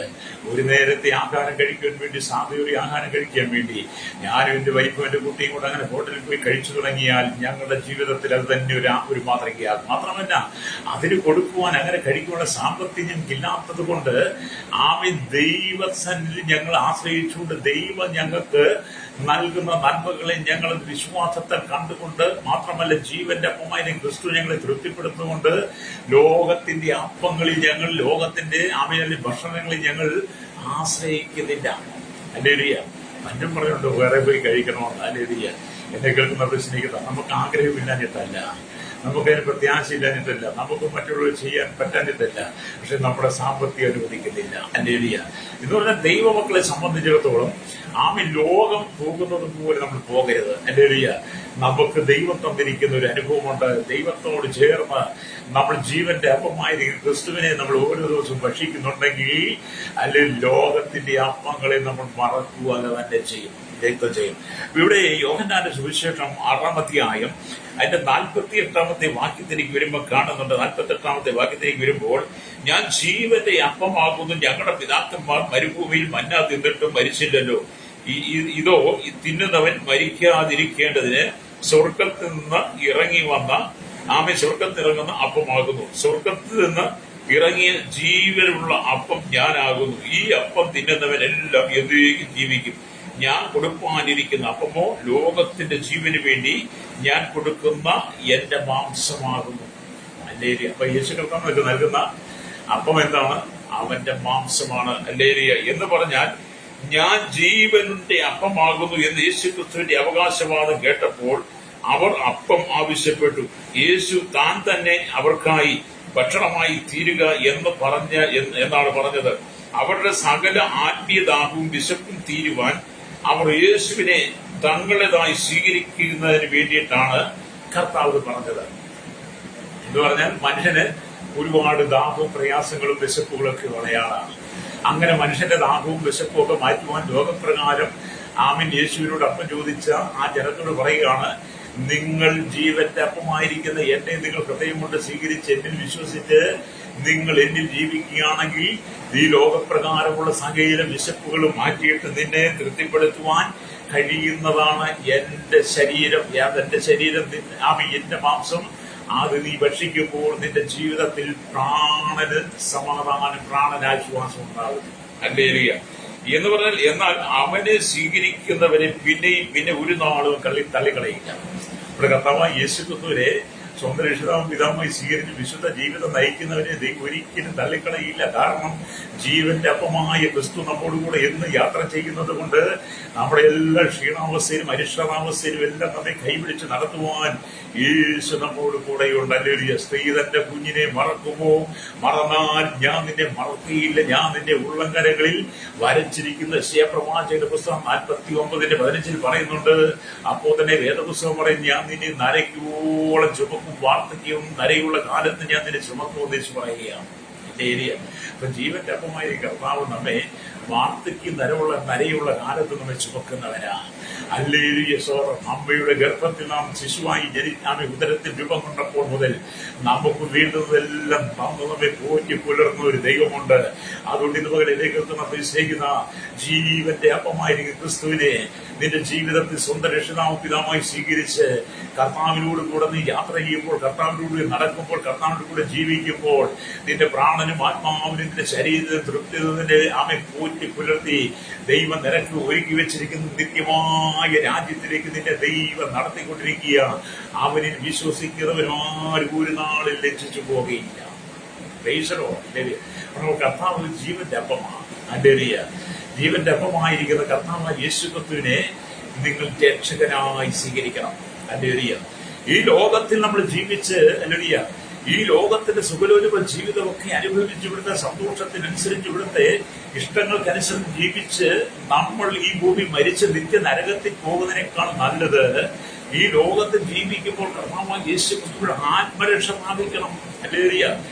ഒരു നേരത്തെ ആഹാരം കഴിക്കാൻ വേണ്ടി, സ്വാദുകേറിയ ആഹാരം കഴിക്കാൻ വേണ്ടി ഞാനും എന്റെ വൈഫും എന്റെ കുട്ടിയും കൂടെ അങ്ങനെ ഹോട്ടലിൽ പോയി കഴിച്ചു തുടങ്ങിയാൽ ഞങ്ങളുടെ ജീവിതത്തിൽ അത് തന്നെ ഒരു മാതൃകയാകും. മാത്രമല്ല, അതിന് കൊടുക്കുവാൻ, അങ്ങനെ കഴിക്കുവാനുള്ള സാമ്പത്തികം ഞങ്ങൾക്കില്ലാത്തത് കൊണ്ട് ദൈവസന്നിധി ഞങ്ങൾ ആശ്രയിച്ചുകൊണ്ട് ദൈവം ഞങ്ങൾക്ക് നൽകുന്ന നന്മകളെ ഞങ്ങൾ വിശ്വാസത്തെ കണ്ടുകൊണ്ട്, മാത്രമല്ല ജീവന്റെ അപ്പമായ ക്രിസ്തു ഞങ്ങളെ തൃപ്തിപ്പെടുത്തുന്നുകൊണ്ട് ലോകത്തിന്റെ അപ്പങ്ങളിൽ ഞങ്ങൾ, ലോകത്തിന്റെ ഭക്ഷണങ്ങളിൽ ഞങ്ങൾ ആശ്രയിക്കുന്നില്ല. ഹല്ലേലൂയ. പണ്ടും പറഞ്ഞുകൊണ്ട് വേറെ പോയി കഴിക്കണമെന്ന്. ഹല്ലേലൂയ. എന്നെ കേൾക്കുന്നവർ സ്നേഹിത, നമുക്ക് ആഗ്രഹമില്ലാഞ്ഞിട്ടല്ല, നമുക്കതിന് പ്രത്യാശയില്ലാഞ്ഞിട്ടല്ല, നമുക്ക് മറ്റുള്ളവർ ചെയ്യാൻ പറ്റാഞ്ഞിട്ടല്ല, പക്ഷെ നമ്മുടെ സാമ്പത്തികം അനുവദിക്കുന്നില്ല. ഹല്ലേലൂയ. എന്ന് പറഞ്ഞാൽ ദൈവമക്കളെ സംബന്ധിച്ചിടത്തോളം ലോകം പോകുന്നത് പോലെ നമ്മൾ പോകരുത്. ഹല്ലേലൂയ. നമുക്ക് ദൈവം തന്നിരിക്കുന്ന ഒരു അനുഭവമുണ്ട്. ദൈവത്തോട് ചേർന്ന് നമ്മൾ ജീവന്റെ അപ്പമായിരിക്കും ക്രിസ്തുവിനെ നമ്മൾ ഓരോ ദിവസവും ഭക്ഷിക്കുന്നുണ്ടെങ്കിൽ അല്ലെങ്കിൽ ലോകത്തിന്റെ അപ്പങ്ങളെ നമ്മൾ മറക്കുക തന്നെ ചെയ്യും, രക്തം ചെയ്യും. ഇവിടെ യോഹന്നാന്റെ സുവിശേഷം 6-ാം അധ്യായം അതിന്റെ 48-ാമത്തെ വാക്യത്തിലേക്ക് വരുമ്പോൾ കാണുന്നുണ്ട്. 48-ാമത്തെ വാക്യത്തിലേക്ക് വരുമ്പോൾ, ഞാൻ ജീവന്റെ അപ്പമാകുന്നു, ഞങ്ങളുടെ പിതാക്കന്മാർ മരുഭൂമിയിൽ മന്ന തിന്നിട്ടും മരിച്ചില്ലല്ലോ. ഇതോ തിന്നുന്നവൻ മരിക്കാതിരിക്കേണ്ടതിന് സ്വർഗത്തിൽ നിന്ന് ഇറങ്ങി വന്ന സ്വർഗത്തിറങ്ങുന്ന അപ്പമാകുന്നു. സ്വർഗത്തിൽ നിന്ന് ഇറങ്ങിയ ജീവനുള്ള അപ്പം ഞാനാകുന്നു. ഈ അപ്പം തിന്നുന്നവൻ എല്ലാം എന്നേക്കും ജീവിക്കും. ഞാൻ കൊടുക്കാനിരിക്കുന്ന അപ്പമോ ലോകത്തിന്റെ ജീവന് വേണ്ടി ഞാൻ കൊടുക്കുന്ന എന്റെ മാംസമാകുന്നു. ഹല്ലേലൂയ. അപ്പൊ യേശു കർത്താവ് നൽകുന്ന അപ്പം എന്താണ്? അവന്റെ മാംസമാണ്. ഹല്ലേലൂയ. എന്ന് പറഞ്ഞാൽ ഞാൻ ജീവന്റെ അപ്പമാകുന്നു എന്ന് യേശു ക്രിസ്തുവിന്റെ അവകാശവാദം കേട്ടപ്പോൾ അവർ അപ്പം ആവശ്യപ്പെട്ടു. യേശു താൻ തന്നെ അവർക്കായി ഭക്ഷണമായി തീരുക എന്നാണ് പറഞ്ഞത്. അവരുടെ സകല ആത്മീയദാഹവും വിശപ്പും തീരുവാൻ അവർ യേശുവിനെ തങ്ങളുടേതായി സ്വീകരിക്കുന്നതിന് വേണ്ടിയിട്ടാണ് കർത്താവ് പറഞ്ഞത്. എന്ന് പറഞ്ഞാൽ മനുഷ്യന് ഒരുപാട് ദാഹവും പ്രയാസങ്ങളും വിശപ്പുകളൊക്കെ ഉള്ളയാളാണ്. അങ്ങനെ മനുഷ്യന്റെ ദാഹവും വിശപ്പും ഒക്കെ മാറ്റുവാൻ ലോകപ്രകാരം യേശുവിനോട് അപ്പം ചോദിച്ച ആ ജനത്തോട് പറയുകയാണ്, നിങ്ങൾ ജീവന്റെ അപ്പമായിരിക്കുന്ന എന്നെ നിങ്ങൾ ഹൃദയം കൊണ്ട് സ്വീകരിച്ച് എന്നിൽ വിശ്വസിച്ച് നിങ്ങൾ എന്നിൽ ജീവിക്കുകയാണെങ്കിൽ ഈ ലോകപ്രകാരമുള്ള സകല വിശപ്പുകളും മാറ്റിയിട്ട് നിന്നെ തൃപ്തിപ്പെടുത്തുവാൻ കഴിയുന്നതാണ് എന്റെ ശരീരം. എന്റെ മാംസം. അത് നീ ഭക്ഷിക്കുമ്പോൾ നിന്റെ ജീവിതത്തിൽ പ്രാണന് സമാധാനം, പ്രാണനാശ്വാസം ഉണ്ടാകും. ഹല്ലേലൂയ. എന്ന് പറഞ്ഞാൽ, എന്നാൽ അവനെ സ്വീകരിക്കുന്നവരെ പിന്നെ ഒരു നാളും തള്ളിക്കളയില്ല. ഇവിടെ കർത്താവായ യേശു ക്രിസ്തുവിനെ സ്വന്തം രക്ഷിതാവും പിതാവുമായി സ്വീകരിച്ച് വിശുദ്ധ ജീവിതം നയിക്കുന്നവരെ ഒരിക്കലും തള്ളിക്കളയില്ല. കാരണം ജീവന്റെ അപ്പമായ ക്രിസ്തു നമ്മോടുകൂടെ എന്ന് യാത്ര ചെയ്യുന്നത് കൊണ്ട് നമ്മുടെ എല്ലാ ക്ഷീണാവസ്ഥയിലും അരിഷ്ടമാവസ്ഥയിലും എല്ലാം നമ്മെ കൈപിടിച്ച് നടത്തുവാൻ യേശു നമ്മോട് കൂടെയുണ്ട്. ഹല്ലേലൂയ. സ്ത്രീ തന്റെ കുഞ്ഞിനെ മറക്കുമോ? മറന്നാൽ ഞാൻ നിന്നെ മറക്കുകയില്ല. ഞാൻ നിന്റെ ഉള്ളങ്കരങ്ങളിൽ വരച്ചിരിക്കുന്ന യശയ്യാപ്രവാചകന്റെ പുസ്തകം 49:15 പറയുന്നുണ്ട്. അപ്പോൾ തന്നെ വേദപുസ്തകം പറയും, ഞാൻ നിന്നെ നരയ്ക്കോളം ചുമക്കും, വാർദ്ധക്യവും നരയുള്ള കാലത്ത് ഞാൻ നിന്നെ ചുമക്കുമെന്ന് യേശു പറയുകയാണ്. അപ്പൊ ജീവന്റെ അപ്പമായ കർത്താവ് നമ്മെ വാർദ്ധക്യം നരയുള്ള കാലത്ത് നമ്മെ ചുമക്കുന്നവരാ. ഹല്ലേലൂയ. അമ്മയുടെ ഗർഭത്തിൽ നാം ശിശുവായി ഉദരത്തിൽ രൂപം കൊണ്ടപ്പോൾ മുതൽ നമുക്ക് വീണ്ടുന്നതെല്ലാം നമ്മെ പോറ്റി പുലർന്ന ഒരു ദൈവമുണ്ട്. അതുകൊണ്ട് ഇന്ന് പകരം നമ്മെ സ്നേഹിക്കുന്ന ജീവന്റെ അപ്പമായിരിക്കും ക്രിസ്തുവിനെ നിന്റെ ജീവിതത്തിൽ സ്വന്തം രക്ഷിതാവും പിതാവുമായി സ്വീകരിച്ച് കർത്താവിനോട് കൂടെ നീ യാത്ര ചെയ്യുമ്പോൾ, കർത്താവിനോട് നടക്കുമ്പോൾ, കർത്താവിനോട് കൂടെ ജീവിക്കുമ്പോൾ നിന്റെ പ്രാണനും ആത്മാവിനും നിന്റെ ശരീരത്തിന് തൃപ്തി നിന്റെ പോറ്റി പുലർത്തി ദൈവം നിനക്ക് ഒരുക്കി വെച്ചിരിക്കുന്ന നിത്യമായ രാജ്യത്തിലേക്ക് നിന്റെ ദൈവം നടത്തിക്കൊണ്ടിരിക്കുക. അവനിൽ വിശ്വസിക്കുന്നവരും ഒരു നാളിൽ ലജ്ജിച്ചു പോകുകയില്ല. കർത്താവ് ജീവന്റെ അപ്പമാണ്. ഹല്ലേലൂയ. ജീവന്റെ അപ്പമായിരിക്കുന്ന കർത്താവായ യേശു ക്രിസ്തുവിനെ നിങ്ങൾ രക്ഷകനായി സ്വീകരിക്കണം. ഹല്ലേലൂയ. ഈ ലോകത്തിൽ നമ്മൾ ജീവിച്ച്, ഹല്ലേലൂയ, ഈ ലോകത്തിന്റെ സുഖലോലുപ ജീവിതമൊക്കെ അനുഭവിച്ച് ഇവിടുത്തെ സന്തോഷത്തിനനുസരിച്ച് ഇവിടുത്തെ ഇഷ്ടങ്ങൾക്കനുസരിച്ച് ജീവിച്ച് നമ്മൾ ഈ ഭൂമി മരിച്ച് നിത്യ നരകത്തിൽ പോകുന്നതിനേക്കാൾ നല്ലത് ഈ ലോകത്തിൽ ജീവിക്കുമ്പോൾ കർത്താവായ യേശു ക്രിസ്തുവിന്റെ ആത്മരക്ഷ പ്രാപിക്കണം. ഹല്ലേലൂയ.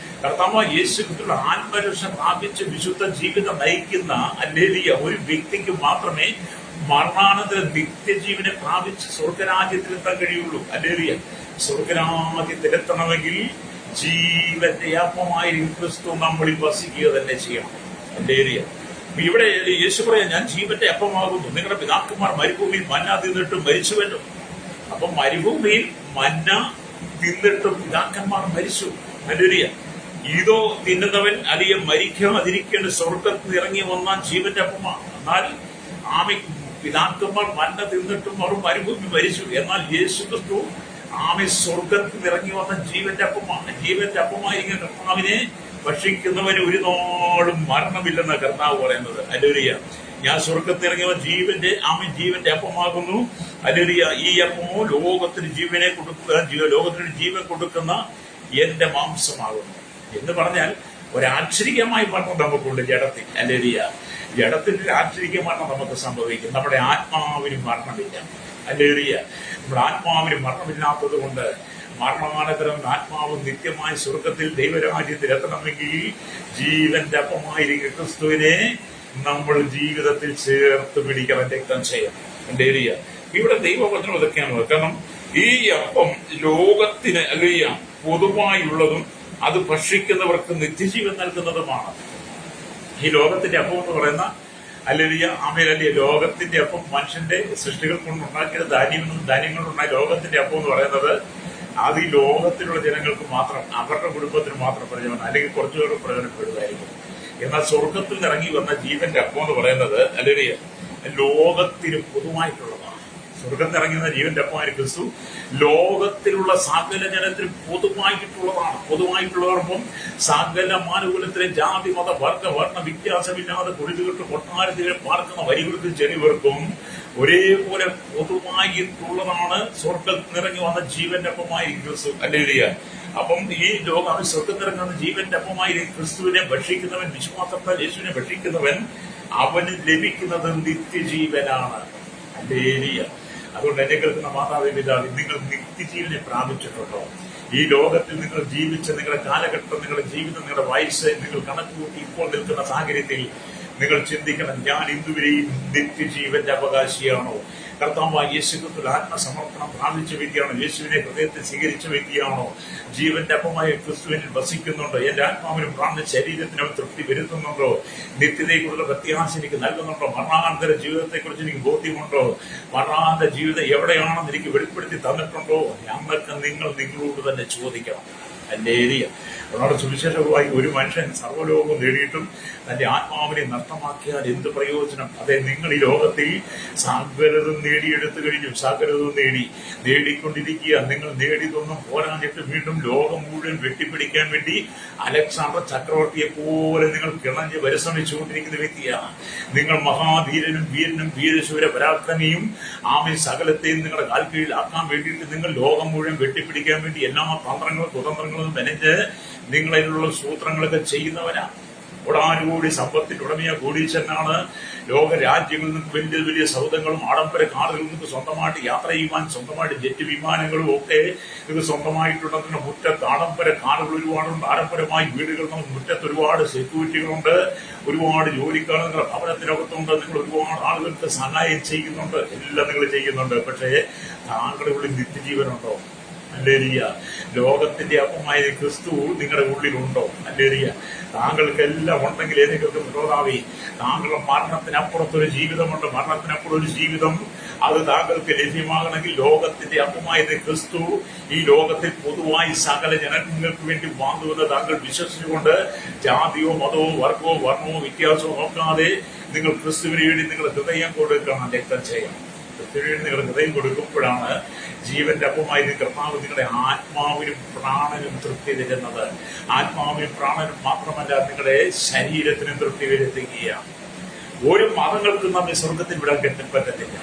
കർത്താവായ യേശു ക്രിസ്തുവിന്റെ ആത്മരക്ഷ പ്രാപിച്ച് വിശുദ്ധ ജീവിതം നയിക്കുന്ന, ഹല്ലേലൂയ, ഒരു വ്യക്തിക്ക് മാത്രമേ മരണാനന്തര നിത്യജീവനെ പ്രാപിച്ച് സ്വർഗരാജ്യത്തിലെത്താൻ കഴിയുള്ളൂ. ഹല്ലേലൂയ. സ്വർഗരാജ്യത്തിലെത്തണമെങ്കിൽ ജീവന്റെ അപ്പമായിരിക്കും ക്രിസ്തു നമ്മളിൽ വസിക്കുക തന്നെ ചെയ്യണം. ഹല്ലേലൂയ. ഇവിടെ യേശു പറയാം, ഞാൻ ജീവന്റെ അപ്പമാകുന്നു. നിങ്ങളുടെ പിതാക്കന്മാർ മരുഭൂമിയിൽ മന്ന തിന്നിട്ടും മരിച്ചുവല്ലോ. അപ്പൊ മരുഭൂമിയിൽ മന്ന തിന്നിട്ടും പിതാക്കന്മാർ മരിച്ചു. ഹല്ലേലൂയ. ഇതോ തിന്നുന്നവൻ അധികം മരിക്കാതിരിക്കേണ്ട സ്വർഗത്തിൽ ഇറങ്ങി വന്നാൽ ജീവന്റെ അപ്പമാണ്. എന്നാൽ ആമി പിതാക്കന്മാർ മന്ന തിന്നിട്ടും അവർ മരുഭൂമി മരിച്ചു. എന്നാൽ യേശു ക്രിസ്തു ആമി സ്വർഗത്തിൽ ഇറങ്ങി വന്ന ജീവന്റെ അപ്പമാണ്. ജീവന്റെ അപ്പമായിരിക്കുന്ന കർത്താവിനെ ഭക്ഷിക്കുന്നവന് ഒരു നാളും മരണമില്ലെന്ന കർത്താവ് പറയുന്നത്. ഹല്ലേലൂയ. ഞാൻ സ്വർഗത്തിൽ ഇറങ്ങിയ ജീവന്റെ അപ്പമാകുന്നു. ഹല്ലേലൂയ. ഈ അപ്പമോ ലോകത്തിന് ലോകത്തിന് ജീവൻ കൊടുക്കുന്ന എന്റെ മാംസമാകുന്നു എന്ന് പറഞ്ഞാൽ ഒരാശ്ചര്യമായ മരണം നമുക്കുണ്ട് ജഡത്തിൽ. ഹല്ലേലൂയ. ജഡത്തിന്റെ ആശ്ചര്യ മരണം നമുക്ക് സംഭവിക്കും. നമ്മുടെ ആത്മാവിന് മരണമില്ല. ഹല്ലേലൂയ. നമ്മുടെ ആത്മാവിന് മരണമില്ലാത്തത് കൊണ്ട് മരണാനന്തരം ആത്മാവ് നിത്യമായ സ്വർഗത്തിൽ ദൈവരാജ്യത്തിൽ എത്തണമെങ്കിൽ ജീവന്റെ അപ്പമായിരിക്കും ക്രിസ്തുവിനെ നമ്മൾ ജീവിതത്തിൽ ചേർത്ത് പിടിക്കണം, രക്തം ചെയ്യണം. ഹല്ലേലൂയ. ഇവിടെ ദൈവവചനം ഇതൊക്കെയാണ്. കാരണം ഈ അപ്പം ലോകത്തിന്, ഹല്ലേലൂയ, പൊതുവായുള്ളതും അത് ഭക്ഷിക്കുന്നവർക്ക് നിത്യജീവൻ നൽകുന്നതുമാണ്. ഈ ലോകത്തിന്റെ അപ്പം എന്ന് പറയുന്ന, ഹല്ലേലൂയ, ആമേൻ, ലോകത്തിന്റെ അപ്പം മനുഷ്യന്റെ സൃഷ്ടികൾ കൊണ്ടുണ്ടാക്കിയ ധാന്യങ്ങളുണ്ടായ ലോകത്തിന്റെ അപ്പം എന്ന് പറയുന്നത് അത് ഈ ലോകത്തിലുള്ള ജനങ്ങൾക്ക് മാത്രം, അവരുടെ കുടുംബത്തിന് മാത്രം പ്രയോജനം, അല്ലെങ്കിൽ കുറച്ചുപേർക്ക് പ്രയോജനപ്പെടുന്നതായിരിക്കും. എന്നാൽ സ്വർഗത്തിൽ ഇറങ്ങി വന്ന ജീവന്റെ അപ്പം എന്ന് പറയുന്നത്, ഹല്ലേലൂയ, ലോകത്തിന് പൊതുവായിട്ടുള്ളതാണ്. സ്വർഗത്തിൽ ഇറങ്ങി വന്ന ജീവന്റെ അപ്പമായ ക്രിസ്തു ലോകത്തിലുള്ള സകല ജനത്തിന് പൊതുവായിട്ടുള്ളതാണ്. പൊതുവായിട്ടുള്ളവർക്കും സകല മാനുകൂലത്തിലെ ജാതി മത വർണ്ണ വ്യത്യാസമില്ലാതെ കുടിലുകൾക്ക് കൊട്ടാരത്തിൽ പാർക്കുന്ന വരികൾക്കും ചെടികൾക്കും ഒരേപോലെ പൊതുവായിട്ടുള്ളതാണ് സ്വർഗത്തിൽ ഇറങ്ങി വന്ന ജീവന്റെ അപ്പമായ ക്രിസ്തു. ഹല്ലേലൂയ. അപ്പം ഈ ലോകം സ്വർഗത്തിൽ ഇറങ്ങുന്ന ജീവന്റെ അപ്പമായ ക്രിസ്തുവിനെ ഭക്ഷിക്കുന്നവൻ, വിശ്വാസത്താൽ യേശുവിനെ ഭക്ഷിക്കുന്നവൻ, അവന് ലഭിക്കുന്നത് നിത്യജീവനാണ്. ഹല്ലേലൂയ. അതുകൊണ്ട് എന്നെ കേൾക്കുന്ന മാതാവേ, പിതാവേ, നിങ്ങൾ നിത്യജീവനെ പ്രാപിച്ചിട്ടുണ്ടോ? ഈ ലോകത്തിൽ നിങ്ങൾ ജീവിച്ച നിങ്ങളുടെ കാലഘട്ടം, നിങ്ങളുടെ ജീവിതം, നിങ്ങളുടെ വയസ്സ് നിങ്ങൾ കണക്കുകൂട്ടി ഇപ്പോൾ നിൽക്കുന്ന സാഹചര്യത്തിൽ നിങ്ങൾ ചിന്തിക്കണം, ഞാൻ ഇന്നുവരെയും നിത്യജീവന്റെ അവകാശിയാണോ? കർത്താവായ യേശുക്രിസ്തുവിൽ ആത്മസമർപ്പണം പ്രാപിച്ച വ്യക്തിയാണോ? യേശുവിനെ ഹൃദയത്തിൽ സ്വീകരിച്ച വ്യക്തിയാണോ? ജീവന്റെ അപ്പമായ ക്രിസ്തുവിനിൽ വസിക്കുന്നുണ്ടോ? എന്റെ ആത്മാവിനും പ്രാണ ശരീരത്തിനും തൃപ്തി വരുത്തുന്നുണ്ടോ? നിത്യതയെക്കുറിച്ചുള്ള പ്രത്യാശ എനിക്ക് നൽകുന്നുണ്ടോ? മരണാനന്തര ജീവിതത്തെക്കുറിച്ച് എനിക്ക് ബോധ്യമുണ്ടോ? മരണാനന്തര ജീവിതം എവിടെയാണെന്ന് എനിക്ക് വെളിപ്പെടുത്തി തന്നിട്ടുണ്ടോ? ഞങ്ങൾക്ക് നിങ്ങളോട് തന്നെ ചോദിക്കണം. ഹല്ലേലൂയ. അവരുടെ സുവിശേഷമായി ഒരു മനുഷ്യൻ സർവ്വലോകവും നേടിയിട്ടും തന്റെ ആത്മാവിനെ നഷ്ടമാക്കിയാൽ എന്ത് പ്രയോജനം? അതെ, നിങ്ങൾ ഈ ലോകത്തിൽ സകലതും നേടിയെടുത്തു കഴിഞ്ഞു, സകലതും നേടിക്കൊണ്ടിരിക്കുക. നിങ്ങൾ നേടിയതൊന്നും പോരാഞ്ഞിട്ട് വീണ്ടും ലോകം മുഴുവൻ വെട്ടിപ്പിടിക്കാൻ വേണ്ടി അലക്സാണ്ടർ ചക്രവർത്തിയെ പോലെ നിങ്ങൾ കിണഞ്ഞ് പരിശ്രമിച്ചുകൊണ്ടിരിക്കുന്ന വ്യക്തിയാണ്. നിങ്ങൾ മഹാധീരനും വീരനും വീരശൂര പരാക്രമിയും ആമേ സകലത്തെയും നിങ്ങളുടെ കാൽക്കീഴിലാക്കാൻ വേണ്ടിയിട്ട് നിങ്ങൾ ലോകം മുഴുവൻ വെട്ടിപ്പിടിക്കാൻ വേണ്ടി എല്ലാ തന്ത്രങ്ങളും കുതന്ത്രങ്ങളും മെനഞ്ഞ് നിങ്ങളതിനുള്ള സൂത്രങ്ങളൊക്കെ ചെയ്യുന്നവനാണ്. ഒടാനുകൂടി സമ്പത്തിന്റെ ഉടമയ കോടീശ്വരനാണ്. ലോക രാജ്യങ്ങളിൽ നിന്ന് വലിയ വലിയ സൗദങ്ങളും ആഡംബര കാറുകളിൽ നിന്ന് സ്വന്തമായിട്ട് യാത്ര ചെയ്യുവാൻ സ്വന്തമായിട്ട് ജെറ്റ് വിമാനങ്ങളും ഒക്കെ ഇത് സ്വന്തമായിട്ടുണ്ടെങ്കിൽ മുറ്റത്ത് ആഡംബര കാറുകൾ ഒരുപാടുണ്ട്. ആഡംബരമായി വീടുകൾ, മുറ്റത്ത് ഒരുപാട് സെക്യൂരിറ്റികളുണ്ട്, ഒരുപാട് ജോലിക്കാർ നിങ്ങളുടെ ഭവനത്തിനകത്തുണ്ട്. നിങ്ങൾ ഒരുപാട് ആളുകൾക്ക് സഹായം ചെയ്യുന്നുണ്ട്, എല്ലാം നിങ്ങൾ ചെയ്യുന്നുണ്ട്. പക്ഷേ താങ്കളുടെ ഉള്ളിൽ നിത്യജീവനുണ്ടോ? ഹല്ലേലൂയ. ലോകത്തിന്റെ അപ്പമായ ക്രിസ്തു നിങ്ങളുടെ ഉള്ളിലുണ്ടോ? ഹല്ലേലൂയ. താങ്കൾക്കെല്ലാം ഉണ്ടെങ്കിൽ ഏതെങ്കിലും വിരോധാവി, താങ്കളുടെ മരണത്തിനപ്പുറത്തൊരു ജീവിതമുണ്ട്. മരണത്തിനപ്പുറം ഒരു ജീവിതം അത് താങ്കൾക്ക് ലഭ്യമാകണമെങ്കിൽ ലോകത്തിന്റെ അപ്പമായ ക്രിസ്തു ഈ ലോകത്തിൽ പൊതുവായി സകല ജനങ്ങൾക്ക് വേണ്ടി വാങ്ങുമെന്ന് താങ്കൾ വിശ്വസിച്ചുകൊണ്ട് ജാതിയോ മതമോ വർഗമോ വർണ്ണമോ വ്യത്യാസമോ നോക്കാതെ നിങ്ങൾ ക്രിസ്തുവിന് വേണ്ടി നിങ്ങളുടെ ഹൃദയം കൊടുക്കണം, രക്തം ചെയ്യണം. ക്രിസ്തുവിന് നിങ്ങളുടെ ഹൃദയം കൊടുക്കുമ്പോഴാണ് ജീവന്റെ അപ്പമായി കർത്താവ് നിങ്ങളുടെ ആത്മാവിനും പ്രാണനും തൃപ്തി തരുന്നത്. ആത്മാവിനും പ്രാണനും മാത്രമല്ല, നിങ്ങളുടെ ശരീരത്തിനും തൃപ്തി വരുത്തുകയാണ്. ഒരു മതങ്ങൾക്കും നമ്മെ സ്വർഗത്തിൽ വിടാൻ പറ്റത്തില്ല.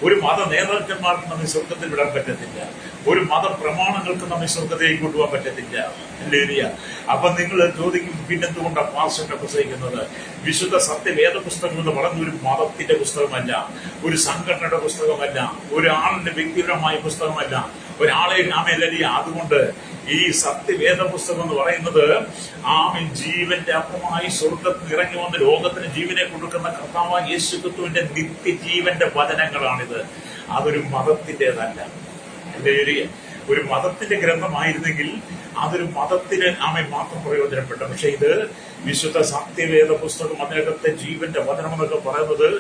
ഒരു മത നേതാക്കന്മാർക്കും നമ്മെ സ്വർഗത്തിൽ വിടാൻ പറ്റത്തില്ല. ഒരു മത പ്രമാണങ്ങൾക്കും നമ്മെ സ്വർഗത്തിലേക്ക് കൊണ്ടുപോകാൻ പറ്റത്തില്ല. ഹല്ലേലൂയ. അപ്പൊ നിങ്ങൾ ചോദിക്കും, പിന്നെന്തുകൊണ്ടാണ് പാസ്റ്റർ പ്രസംഗിക്കുന്നത്? വിശുദ്ധ സത്യവേദ പുസ്തകം എന്ന് പറയുന്ന ഒരു മതത്തിന്റെ പുസ്തകമല്ല, ഒരു സംഘടനയുടെ പുസ്തകമല്ല, ഒരാളിന്റെ വ്യക്തിപരമായ പുസ്തകമല്ല, ഒരാളെ ആമേലല്ല. അതുകൊണ്ട് ഈ സത്യവേദ പുസ്തകം എന്ന് പറയുന്നത് ആമേൻ ജീവന്റെ അപ്പമായി സ്വർഗത്തിൽ ഇറങ്ങി വന്ന് ലോകത്തിന് ജീവനെ കൊടുക്കുന്ന കർത്താവായ യേശു ക്രിസ്തുവിന്റെ നിത്യജീവന്റെ വചനങ്ങളാണിത്. അതൊരു മതത്തിന്റേതല്ല. ഒരു മതത്തിന്റെ ഗ്രന്ഥമായിരുന്നെങ്കിൽ അതൊരു മതത്തിന് ആമേൻ മാത്രം പ്രയോജനപ്പെട്ട. പക്ഷെ ഇത് വിശുദ്ധ സത്യവേദ പുസ്തകം, അതിനകത്തെ ജീവന്റെ വചനം എന്നൊക്കെ പറയുന്നത്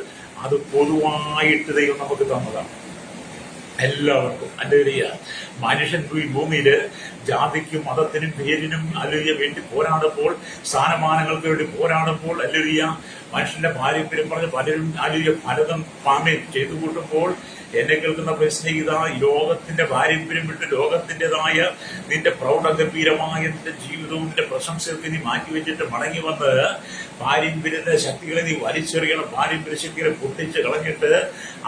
അത് പൊതുവായിട്ട് ദൈവം നമുക്ക് തന്നതാണ് എല്ലാവർക്കും. ഹല്ലേലൂയ. മനുഷ്യൻ ഈ ഭൂമിയില് ജാതിക്കും മതത്തിനും പേരിനും ഹല്ലേലൂയ വേണ്ടി പോരാടുമ്പോൾ, സ്ഥാനമാനങ്ങൾക്ക് വേണ്ടി പോരാടുമ്പോൾ, ഹല്ലേലൂയ മനുഷ്യന്റെ പാരമ്പര്യം പറഞ്ഞ് പലരും ഹല്ലേലൂയ പലതും പാമേ ചെയ്തു കൂട്ടുമ്പോൾ, എന്നെ കേൾക്കുന്ന പ്രശ്നീയത, ലോകത്തിന്റെ പാരമ്പര്യം വിട്ട് ലോകത്തിൻ്റെതായ നിന്റെ പ്രൗഢഗംഭീരമായ നിന്റെ ജീവിതവും നിന്റെ പ്രശംസയൊക്കെ നീ മാറ്റിവെച്ചിട്ട് മടങ്ങി വന്ന് പാരമ്പര്യത്തിന്റെ ശക്തികളെ നീ വലിച്ചെറിയണം. പാരമ്പര്യ ശക്തികളെ പൊട്ടിച്ച് കളഞ്ഞിട്ട്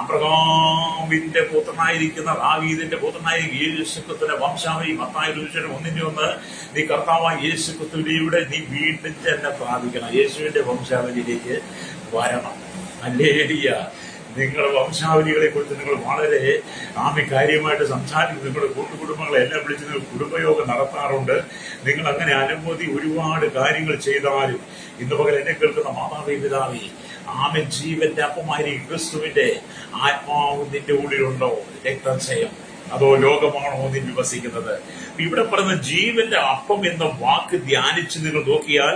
അബ്രഹാമിന്റെ പുത്രനായിരിക്കുന്ന ദാവീദിന്റെ പുത്രനായിരിക്കും യേശുക്രിസ്തുവിന്റെ വംശാവലി മത്തായി 1:1 നീ കർത്താവായ യേശുക്രിസ്തുവിലൂടെ നീ വീണ്ടും തന്നെ പ്രാപിക്കണം. യേശുവിന്റെ വംശാവലിയിലേക്ക് വരണം. ഹല്ലേലൂയ. നിങ്ങളുടെ വംശാവലികളെ കുറിച്ച് നിങ്ങൾ വളരെ കാര്യമായിട്ട് സംസാരിക്കും. നിങ്ങളുടെ കൂട്ടുകുടുംബങ്ങളെ എല്ലാം വിളിച്ച് നിങ്ങൾ കുടുംബയോഗം നടത്താറുണ്ട്. നിങ്ങൾ അങ്ങനെ അനവധി ഒരുപാട് കാര്യങ്ങൾ ചെയ്താലും ഇന്ന് പകൽ എന്നെ കേൾക്കുന്ന മാതാവേ പിതാവേ, ആമേൻ ജീവന്റെ അപ്പമായിരിക്കും ക്രിസ്തുവിന്റെ ആത്മാവ് നിന്റെ ഉള്ളിലുണ്ടോ? രക്തക്ഷയം അതോ ലോകമാണോ നീ വിവസിക്കുന്നത്? ഇവിടെ പറയുന്ന ജീവന്റെ അപ്പം എന്ന വാക്ക് ധ്യാനിച്ച് നിങ്ങൾ നോക്കിയാൽ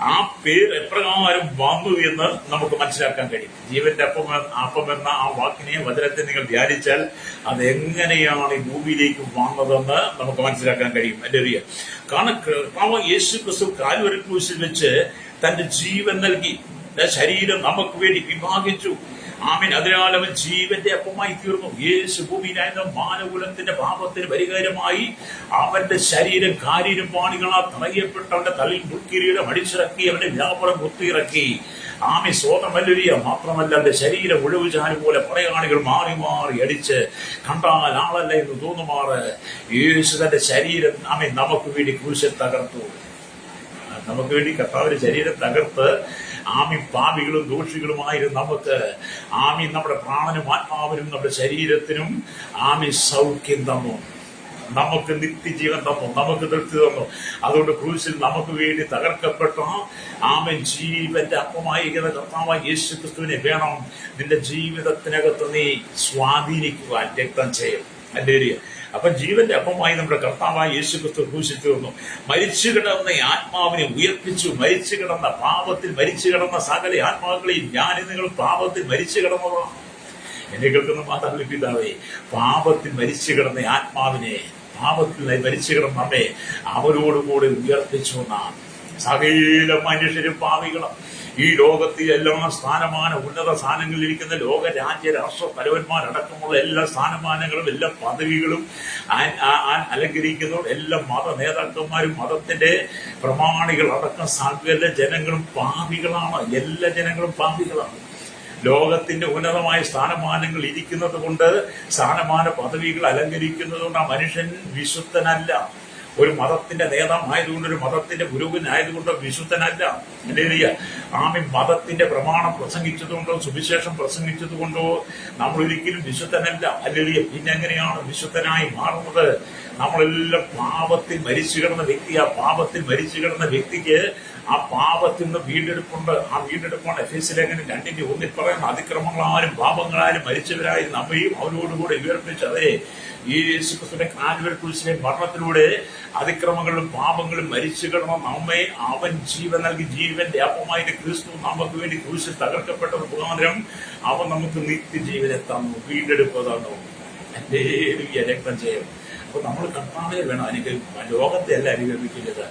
ആ പേര് എപ്രകാരം വന്നു എന്ന് നമുക്ക് മനസ്സിലാക്കാൻ കഴിയും. ജീവന്റെ അപ്പം എന്ന ആ വാക്കിനെ, വചനത്തെ നിങ്ങൾ ധ്യാനിച്ചാൽ അതെങ്ങനെയാണ് ഈ ഭൂമിയിലേക്ക് വന്നതെന്ന് നമുക്ക് മനസ്സിലാക്കാൻ കഴിയും. ഹല്ലേലൂയ. കാരണം യേശു ക്രിസ്തു കാൽവരി ക്രൂശിൽ വെച്ച് തന്റെ ജീവൻ നൽകി, ശരീരം നമുക്ക് വേണ്ടി വിഭാഗിച്ചു. ആമേൻ. അതിനാൽ അവൻ ജീവന്റെ അപ്പമായി തീർന്നു. യേശു ഭൂമിയിലായിരുന്ന മാനകുലത്തിന്റെ പാപത്തിന് പരിഹാരമായി അവന്റെ ശരീരം കാരീരം പാണികളാൽ തറയപ്പെട്ട് അവന്റെ തലയിൽ മുൾക്കിരീടം അടിച്ചിറക്കി, അവന്റെ വ്യാപാരം കുത്തിയിറക്കി. ആമി സ്വതമല്ലിയ മാത്രമല്ല, അവന്റെ ശരീരം ഒഴിവുചാല് പോലെ പടയാളികൾ മാറി മാറി അടിച്ച് കണ്ടാൽ ആളല്ല എന്ന് തോന്നുമാറ് യേശു തന്റെ ശരീരം ആമി നമുക്ക് വേണ്ടി ക്രൂശിൽ തകർത്തു. നമുക്ക് വേണ്ടി കർത്താവിന്റെ ശരീരം തകർത്ത് ആമി പാപികളും ദോഷികളുമായിരുന്നു നമുക്ക് ആമി നമ്മുടെ പ്രാണനും ആത്മാവിനും നമ്മുടെ ശരീരത്തിനും ആമി സൗഖ്യം തന്നു, നമുക്ക് നിത്യജീവൻ തന്നു, നമുക്ക് തൃപ്തി തന്നു. അതുകൊണ്ട് ക്രൂശിൽ നമുക്ക് വേണ്ടി തകർക്കപ്പെട്ട ആമേൻ ജീവന്റെ അപ്പമായിരിക്കുന്ന കർത്താവായ യേശു ക്രിസ്തുവിനെ വേണം നിന്റെ ജീവിതത്തിനകത്ത് നീ സ്വാധീനിക്കുവാൻ. രക്തം ചെയ്യും. ഹല്ലേലൂയ. അപ്പൊ ജീവന്റെ അപ്പമായി നമ്മുടെ കർത്താവായ യേശു ക്രിസ്തു ക്രൂശിൽ തീർന്നു. മരിച്ചു കിടന്ന ആത്മാവിനെ ഉയർപ്പിച്ചു. മരിച്ചു കിടന്ന പാപത്തിൽ മരിച്ചു കിടന്ന സകല ആത്മാക്കളെയും ഞാൻ നിങ്ങൾ പാപത്തിൽ മരിച്ചു കിടന്നതാണ്. എന്നെ കേൾക്കുന്ന മാതാവിന്റെ പിതാവേ, പാപത്തിൽ മരിച്ചു കിടന്ന ആത്മാവിനെ, പാപത്തിൽ മരിച്ചു കിടന്ന അമ്മേ അവരോടുകൂടി ഉയർപ്പിച്ചു എന്നാണ്. സകല മനുഷ്യരും പാപികളും ഈ ലോകത്തിൽ എല്ലാ സ്ഥാനമാന ഉന്നത സ്ഥാനങ്ങളിൽ ഇരിക്കുന്ന ലോക രാജ്യ രാഷ്ട്ര തലവന്മാരടക്കമുള്ള എല്ലാ സ്ഥാനമാനങ്ങളും എല്ലാ പദവികളും അലങ്കരിക്കുന്നവർ എല്ലാ മത നേതാക്കന്മാരും മതത്തിന്റെ പ്രമാണികൾ അടക്കം സകല ജനങ്ങളും പാപികളാണ്. എല്ലാ ജനങ്ങളും പാപികളാണ്. ലോകത്തിന്റെ ഉന്നതമായ സ്ഥാനമാനങ്ങൾ ഇരിക്കുന്നത് കൊണ്ട്, സ്ഥാനമാന പദവികൾ അലങ്കരിക്കുന്നത് കൊണ്ട് ആ മനുഷ്യൻ വിശുദ്ധനല്ല. ഒരു മതത്തിന്റെ നേതാവായതുകൊണ്ട്, ഒരു മതത്തിന്റെ പുരോഹിതനായതുകൊണ്ട് വിശുദ്ധനല്ല. ഹല്ലേലൂയ. ആമേൻ. മതത്തിന്റെ പ്രമാണം പ്രസംഗിച്ചതുകൊണ്ടോ സുവിശേഷം പ്രസംഗിച്ചതുകൊണ്ടോ നമ്മൾ ഒരിക്കലും വിശുദ്ധനല്ല. ഹല്ലേലൂയ. പിന്നെ എങ്ങനെയാണ് വിശുദ്ധനായി മാറുന്നത്? നമ്മളെല്ലാം പാപത്തിൽ മരിച്ചു കിടന്ന വ്യക്തി. ആ പാപത്തിൽ മരിച്ചു കിടന്ന വ്യക്തിക്ക് ആ പാപത്തിൽ നിന്ന് വീണ്ടെടുപ്പുണ്ട്. ആ വീണ്ടെടുപ്പാണ് എഫേസ്യ ലേഖനം 2:1 പറയുന്ന അതിക്രമങ്ങളാലും പാപങ്ങളാലും മരിച്ചവരായി നമ്മയും അവരോടുകൂടെ ഉയർപ്പിച്ചതേ യേശുക്രിസ്തുവിന്റെ കാൽവരി ക്രൂശിലെ മരണത്തിലൂടെ അതിക്രമങ്ങളും പാപങ്ങളും മരിച്ചു കിടന്ന നമ്മെ അവൻ ജീവൻ നൽകി. ജീവന്റെ അപ്പമായിട്ട് ക്രിസ്തു നമുക്ക് വേണ്ടി ക്രൂശിൽ തകർക്കപ്പെട്ടത് മുഖാന്തരം അവൻ നമുക്ക് നിത്യജീവനെ തന്നു, വീണ്ടെടുപ്പ് തന്നു. ഹല്ലേലൂയ. രക്തം ചെയ്യും. അപ്പൊ നമ്മൾ കർത്താവിനെ വേണം അനുകരിക്കാൻ, ലോകത്തെ അല്ല അനുകരിക്കുന്നത്.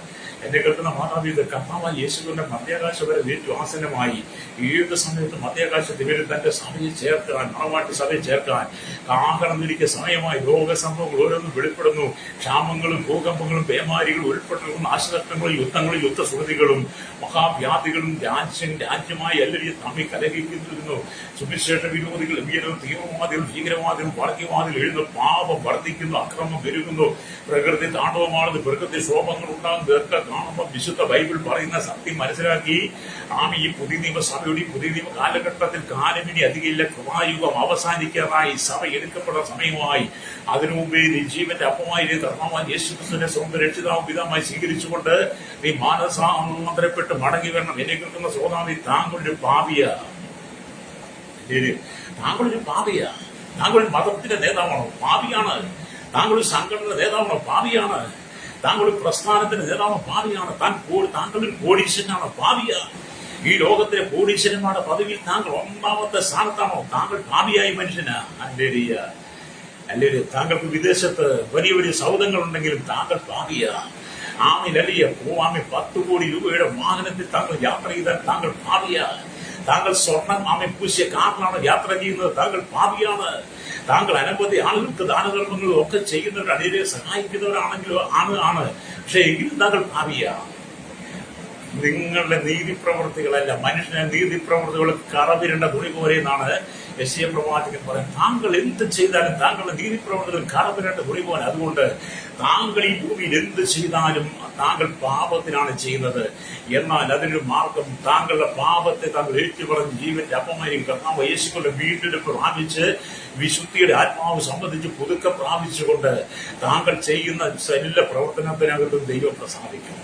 എന്നെ കേൾക്കുന്ന മാതാപിതാ, കർത്താവായ യേശുവിന്റെ മധ്യാകാശം വരെ ആസനമായി ഏത് സമയത്ത് മധ്യാകാശത്ത് ഇവർ തന്റെ സഭയെ ചേർക്കാൻ, മണവാട്ടി സഭയെ ചേർക്കാൻ കാഹളം തിരിക്കുക സമയമായി. ലോകസംഭവങ്ങൾ ഓരോന്നും വെളിപ്പെടുന്നു. ക്ഷാമങ്ങളും ഭൂകമ്പങ്ങളും പേമാരികളും ഉൾപ്പെട്ടും നാശനഷ്ടങ്ങളും യുദ്ധങ്ങളും യുദ്ധശ്രുതികളും മഹാവ്യാധികളും രാജ്യമായി എല്ലാവരും തമ്മിൽ കലഹിക്കുന്നു. സുവിശേഷ വിരോധികൾ, തീവ്രവാദികൾ, ഭീകരവാദികൾ, വർഗീയവാദികൾ എഴുതുന്നു. പാപം വർദ്ധിക്കുന്നു, അക്രമം പെരുകുന്നു, പ്രകൃതി താണ്ഡവമാണെന്ന്, പ്രകൃതി ക്ഷോഭങ്ങൾ ഉണ്ടാകുന്നു. ഇതൊക്കെ കാണുമ്പോൾ വിശുദ്ധ ബൈബിൾ പറയുന്ന സത്യം മനസ്സിലാക്കി ഈ പുതിയ നിയമസഭയുടെ പുതിയ നിയമ കാലഘട്ടത്തിൽ കാലമിനി അധികമില്ല. കൃപായുഗം അവസാനിക്കാറായി, സഭ എടുക്കപ്പെടുന്ന സമയമായി. അതിനു മുമ്പേ നീ ജീവന്റെ അപ്പമായി കർത്താവായ യേശുക്രിസ്തുവിനെ സ്വന്തം രക്ഷിതാവും പിതാവുമായി സ്വീകരിച്ചുകൊണ്ട് നീ മാനസാന്തരപ്പെട്ട് മടങ്ങി വരണം. എന്നെ കേൾക്കുന്ന സോദാമി, താങ്കളൊരു പാപിയാ, താങ്കളൊരു പാപിയാ. താങ്കൾ മതത്തിന്റെ നേതാവാണോ? പാപിയാണ്. താങ്കൾ സംഘടനയുടെ നേതാവാണോ? പാപിയാണ്. താങ്കൾ പ്രസ്ഥാനത്തിന്റെ നേതാവ്? പാപിയാണ്. താങ്കളൊരു കോടീശ്വരനാണോ? പാപിയാ. ഈ ലോകത്തിലെ കോടീശ്വരന്മാരുടെ പദവിയിൽ താങ്കൾ ഒന്നാമത്തെ സ്ഥാനത്താണോ? താങ്കൾ പാപിയായ മനുഷ്യനാ. അല്ലേ താങ്കൾക്ക് വിദേശത്ത് വലിയ വലിയ സൗദങ്ങൾ ഉണ്ടെങ്കിലും താങ്കൾ പാപിയാ. ആമിലലിയ 10 കോടി രൂപയുടെ വാഹനത്തിൽ താങ്കൾ യാത്ര ചെയ്താൽ താങ്കൾ പാപിയാ. താങ്കൾ സ്വർണം പൂശിയ കാറിലാണ് യാത്ര ചെയ്യുന്നത്, താങ്കൾ പാപിയാണ്. താങ്കൾ അനവധി ആളുകൾക്ക് ദാനധർമ്മങ്ങളും ഒക്കെ ചെയ്യുന്നവർ, അതിനെ സഹായിക്കുന്നവരാണെങ്കിലും ആണ്. പക്ഷെ എങ്കിലും താങ്കൾ പാപിയാ. നിങ്ങളുടെ നീതിപ്രവർത്തികളല്ല, മനുഷ്യനെ നീതിപ്രവർത്തികൾ കറവിരേണ്ട തുണി പോലെ എന്നാണ് യെശയ്യാ പ്രവാചകൻ പറയുന്നത്. താങ്കൾ എന്ത് ചെയ്താലും താങ്കളുടെ നീതിപ്രവർത്തികൾ കറവിരേണ്ട തുണി പോലെ. അതുകൊണ്ട് താങ്കൾ ഈ ഭൂമിയിൽ എന്ത് ചെയ്താലും താങ്കൾ പാപത്തിനാണ് ചെയ്യുന്നത്. എന്നാൽ അതിനൊരു മാർഗം, താങ്കളുടെ പാപത്തെ താങ്കൾ ഏറ്റുപറഞ്ഞ് ജീവന്റെ അപ്പമായി കർത്താവ് യേശുക്കളുടെ വീണ്ടെടുപ്പ് പ്രാപിച്ച് വിശുദ്ധിയുടെ ആത്മാവ് സംബന്ധിച്ച് പുതുക്കം പ്രാപിച്ചുകൊണ്ട് താങ്കൾ ചെയ്യുന്ന എല്ലാ പ്രവർത്തനത്തിനകത്തും ദൈവം പ്രസാദിക്കും.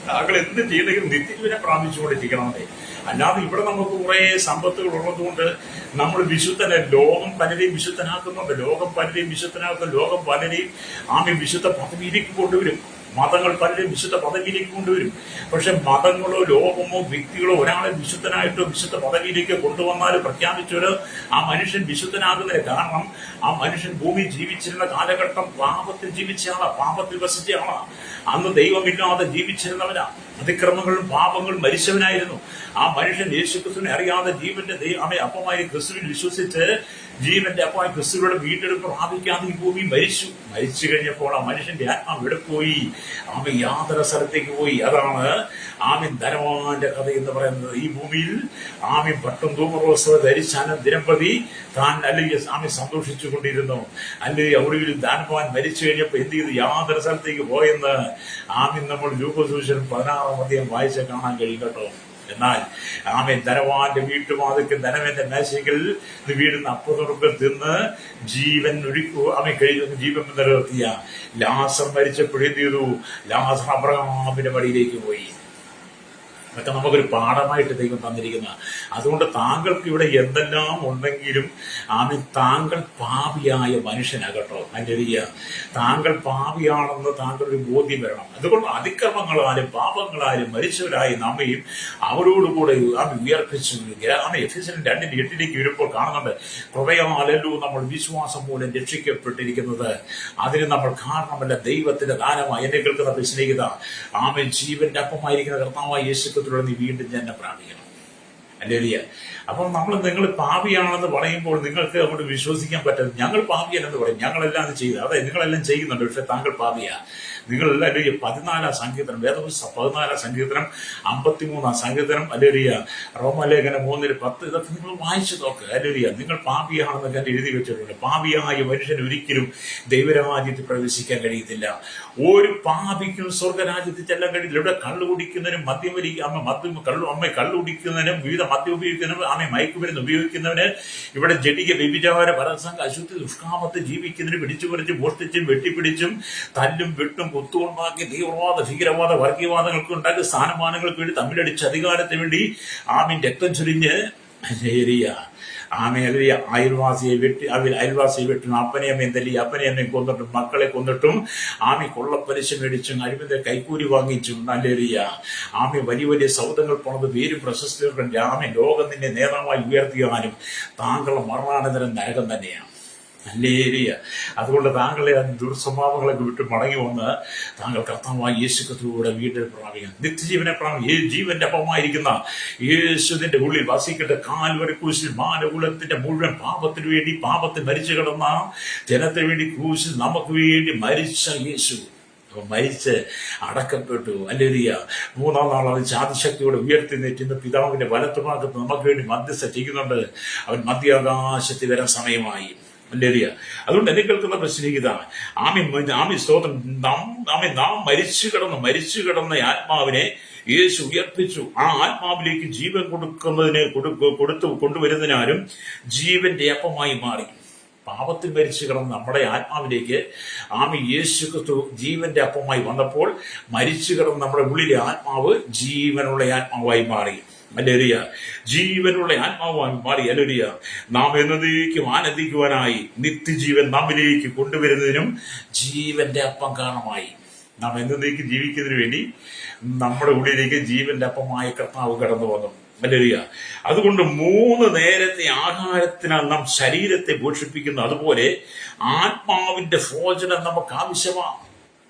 താങ്കൾ എന്ത് ചെയ്തെങ്കിലും നിത്യജീവനെ പ്രാപിച്ചുകൊണ്ടിരിക്കണമെന്നേ. അല്ലാതെ ഇവിടെ നമുക്ക് കുറെ സമ്പത്തുകൾ ഉള്ളതുകൊണ്ട് നമ്മൾ വിശുദ്ധനെ, ലോകം പലരെയും വിശുദ്ധനാക്കുന്നുണ്ട്, ലോകം പലരെയും വിശുദ്ധനാക്കും, ലോകം പലരെയും വിശുദ്ധ പദവിയിലേക്ക് കൊണ്ടുവരും, മതങ്ങൾ പലരെയും വിശുദ്ധ പദവിയിലേക്ക് കൊണ്ടുവരും. പക്ഷെ മതങ്ങളോ ലോകമോ വ്യക്തികളോ ഒരാളെ വിശുദ്ധനായിട്ടോ വിശുദ്ധ പദവിയിലേക്ക് കൊണ്ടുവന്നാലും പ്രഖ്യാപിച്ചൊരു ആ മനുഷ്യൻ വിശുദ്ധനാകുന്നതിന് കാരണം ആ മനുഷ്യൻ ഭൂമി ജീവിച്ചിരുന്ന കാലഘട്ടം പാപത്തിൽ ജീവിച്ച ആളാ, പാപത്തിൽ വസിച്ച ആളാ. അന്ന് ദൈവമില്ലാതെ ജീവിച്ചിരുന്നവനാ, അതിക്രമങ്ങളും പാപങ്ങളും മരിച്ചവനായിരുന്നു. ആ മനുഷ്യൻ യേശുക്രിസ്തുവിനെ അറിയാതെ ജീവന്റെ അപ്പമായി ക്രിസ്തുവിൽ വിശ്വസിച്ച് ജീവന്റെ അപ്പമായി ക്രിസ്തുവിയുടെ വീണ്ടെടുപ്പ് പ്രാപിക്കാതെ ഈ ഭൂമി മരിച്ചു കഴിഞ്ഞപ്പോൾ ആ മനുഷ്യന്റെ ആത്മാവ് എവിടെ പോയി? യാതൊരു സ്ഥലത്തേക്ക് പോയി. അതാണ് ധനവാന്റെ കഥ എന്ന് പറയുന്നത്. ഈ ഭൂമിയിൽ പട്ടും ധൂമറോസ്വ ധരിച്ചാലും ദിനംപ്രതി താൻ അല്ലെങ്കിൽ സന്തോഷിച്ചു കൊണ്ടിരുന്നു. അല്ലെങ്കിൽ ഒടുവിൽ ധനവാൻ മരിച്ചു കഴിഞ്ഞപ്പോൾ എന്ത് ചെയ്തു? യാതൊരു സ്ഥലത്തേക്ക് പോയെന്ന് നമ്മൾ ലൂക്കോസുവിശേഷം 16-ാം അധ്യായം വായിച്ച കാണാൻ കഴിയും കേട്ടോ. എന്നാൽ ധനവാന്റെ വീട്ടുവാതിക്ക് ധനവന്റെ മേശയിൽ വീടുന്ന അപ്പുറത്തുറപ്പിൽ തിന്ന് ജീവൻ കഴിയുന്ന ജീവൻ നിലനിർത്തിയ ലാസർ മരിച്ചപ്പോഴേ തീർന്നു. ലാസർ അബ്രഹാമിന്റെ വഴിയിലേക്ക് പോയി. അതൊക്കെ നമുക്കൊരു പാഠമായിട്ട് ദൈവം തന്നിരിക്കുന്ന. അതുകൊണ്ട് താങ്കൾക്ക് ഇവിടെ എന്തെല്ലാം ഉണ്ടെങ്കിലും താങ്കൾ പാപിയായ മനുഷ്യനാകട്ടോ. അല്ലെ, താങ്കൾ പാപിയാണെന്ന് താങ്കളൊരു ബോധ്യം വരണം. അതുകൊണ്ട് അതിക്രമങ്ങളാലും പാപങ്ങളാലും മരിച്ചവരായി നമ്മയും അവരോടുകൂടെ ഉയർപ്പിച്ചു. എഫെസ്യർ 2:8 വരുമ്പോൾ കാണുന്നുണ്ട്, കൃപയാലല്ലോ നമ്മൾ വിശ്വാസം മൂലം രക്ഷിക്കപ്പെട്ടിരിക്കുന്നത്. അതിന് നമ്മൾ കാരണമല്ല, ദൈവത്തിന്റെ ദാനമായി. എന്നെ കേൾക്കുന്ന സ്നേഹിത, ജീവന്റെ അപ്പമായിരിക്കുന്ന കർത്താവായ യേശു നീ വീണ്ടും ജന്മം പ്രാപിക്കണം. അല്ലേലിയ. അപ്പം നിങ്ങൾ പാപിയാണെന്ന് പറയുമ്പോൾ നിങ്ങൾക്ക് അങ്ങോട്ട് വിശ്വസിക്കാൻ പറ്റും. ഞങ്ങൾ പാപിയല്ലെന്ന് പറയും, ഞങ്ങളെല്ലാം അത് ചെയ്തു. അതെ, നിങ്ങളെല്ലാം ചെയ്യുന്നുണ്ട്, പക്ഷെ താങ്കൾ പാപിയാ. നിങ്ങളെല്ലാം 14-ാം സങ്കീർത്തനം, വേദപുസ്തകം 14-ാം സങ്കീർത്തനം, 53-ാം സങ്കീർത്തനം, അല്ലേലിയ, റോമലേഖനം 3:10 ഇതൊക്കെ നിങ്ങൾ വായിച്ചു നോക്ക്. അല്ലേലിയ, നിങ്ങൾ പാപിയാണെന്നൊക്കെ എഴുതി വെച്ചിട്ടുണ്ട്. പാപിയായ മനുഷ്യൻ ഒരിക്കലും ദൈവരാജ്യത്തിൽ പ്രവേശിക്കാൻ കഴിയത്തില്ല. ഒരു പാപിക്കും സ്വർഗരാജ്യത്തിൽ ചെല്ലാൻ കഴിയില്ല. ഇവിടെ കള്ളു കുടിക്കുന്നതിനും കള്ളു കുടിക്കുന്നതിനും വിവിധ മദ്യം ഉപയോഗിക്കുന്നതിനും മയക്കുമരുന്ന് ഉപയോഗിക്കുന്നവന്, ഇവിടെ ജഡിക വ്യഭിചാര പരസംഗ അശുദ്ധി ദുഷ്കാമത്ത് ജീവിക്കുന്നതിന് പിടിച്ചുപറിച്ചും മോഷ്ടിച്ചും വെട്ടിപ്പിടിച്ചും തല്ലും വെട്ടും കുത്തുകൊണ്ടാക്കി തീവ്രവാദ ഭീകരവാദ വർഗീയവാദങ്ങൾക്ക് ഉണ്ടാക്കി സ്ഥാനമാനങ്ങൾക്ക് വേണ്ടി തമ്മിലടിച്ച് അധികാരത്തിന് വേണ്ടി രക്തം ചൊരിഞ്ഞ് അയൽവാസിയെ വെട്ടി അപ്പനെ അമ്മയും തല്ലി അപ്പനെ അമ്മയും കൊന്നിട്ടും മക്കളെ കൊന്നിട്ടും കൊള്ളപ്പലിശ മേടിച്ചും അഴിമതി കൈക്കൂലി വാങ്ങിച്ചും വലിയ വലിയ സൗദങ്ങൾ പോണത് പേരും പ്രശസ്തികളുടെ ലോകം നിന്നെ നേതാവായി ഉയർത്തിയാലും താങ്കളുടെ മരണാനന്തരം നരകം തന്നെയാണ്. ഹല്ലേലൂയ. അതുകൊണ്ട് താങ്കളെ ആ ദുർസ്വഭാവങ്ങളൊക്കെ വിട്ട് മടങ്ങി വന്ന് താങ്കൾ കർത്താവായ യേശു ക്രിസ്തുവിലൂടെ വീണ്ടും പ്രാപിക്കണം, നിത്യജീവനെ പ്രാപിക്കണം. ഈ ജീവന്റെ അപ്പമായിരിക്കുന്ന യേശുവിന്റെ ഉള്ളിൽ വസിക്കട്ടെ. കാൽവരി ക്രൂശിൽ മാനകുലത്തിന്റെ മുഴുവൻ പാപത്തിന് വേണ്ടി പാപത്തിൽ മരിച്ചു കിടന്ന ജനത്തിന് വേണ്ടി ക്രൂശിൽ നമുക്ക് വേണ്ടി മരിച്ച യേശു മരിച്ച് അടക്കപ്പെട്ടു. ഹല്ലേലൂയ. മൂന്നാം നാൾ അവൻ ശാന്തിശക്തിയോടെ ഉയർത്തിനേറ്റുന്ന പിതാവിന്റെ വലത്തുഭാഗത്ത് നമുക്ക് വേണ്ടി മധ്യസ്ഥ ചെയ്യുന്നുണ്ട്. അവൻ മധ്യാകാശത്തിൽ വരാൻ സമയമായി. ഹല്ലേലൂയ. അതുകൊണ്ട് എന്നെ കേൾക്കുന്ന പ്രശ്നം ഇതാണ്. ആമി സ്തോത്രം. നാം മരിച്ചു കിടന്ന ആത്മാവിനെ യേശു ഉയർപ്പിച്ചു. ആ ആത്മാവിലേക്ക് ജീവൻ കൊണ്ടുവരുന്നതിനാലും ജീവന്റെ അപ്പമായി മാറി. പാപത്തിൽ മരിച്ചു കിടന്ന നമ്മുടെ ആത്മാവിലേക്ക് യേശു ക്രിസ്തു ജീവന്റെ അപ്പമായി വന്നപ്പോൾ മരിച്ചു കിടന്ന നമ്മുടെ ഉള്ളിലെ ആത്മാവ് ജീവനുള്ള ആത്മാവായി മാറി. ഹല്ലേലൂയ. ജീവനുള്ള ആത്മാവായി മാറി. ഹല്ലേലൂയ. നാം എന്നേക്കും ആനന്ദിക്കുവാനായി നിത്യജീവൻ നമ്മിലേക്ക് കൊണ്ടുവരുന്നതിനും ജീവന്റെ അപ്പം കാരണമായി. നാം എന്നേക്കും ജീവിക്കുന്നതിന് വേണ്ടി നമ്മുടെ ഉള്ളിലേക്ക് ജീവന്റെ അപ്പമായ കർത്താവ് കടന്നു വന്നു. ഹല്ലേലൂയ. അതുകൊണ്ട് 3 നേരത്തെ ആഹാരത്തിനാൽ നാം ശരീരത്തെ പോഷിപ്പിക്കുന്നു. അതുപോലെ ആത്മാവിന്റെ ഭോജനം നമുക്ക് ആവശ്യമാണ്.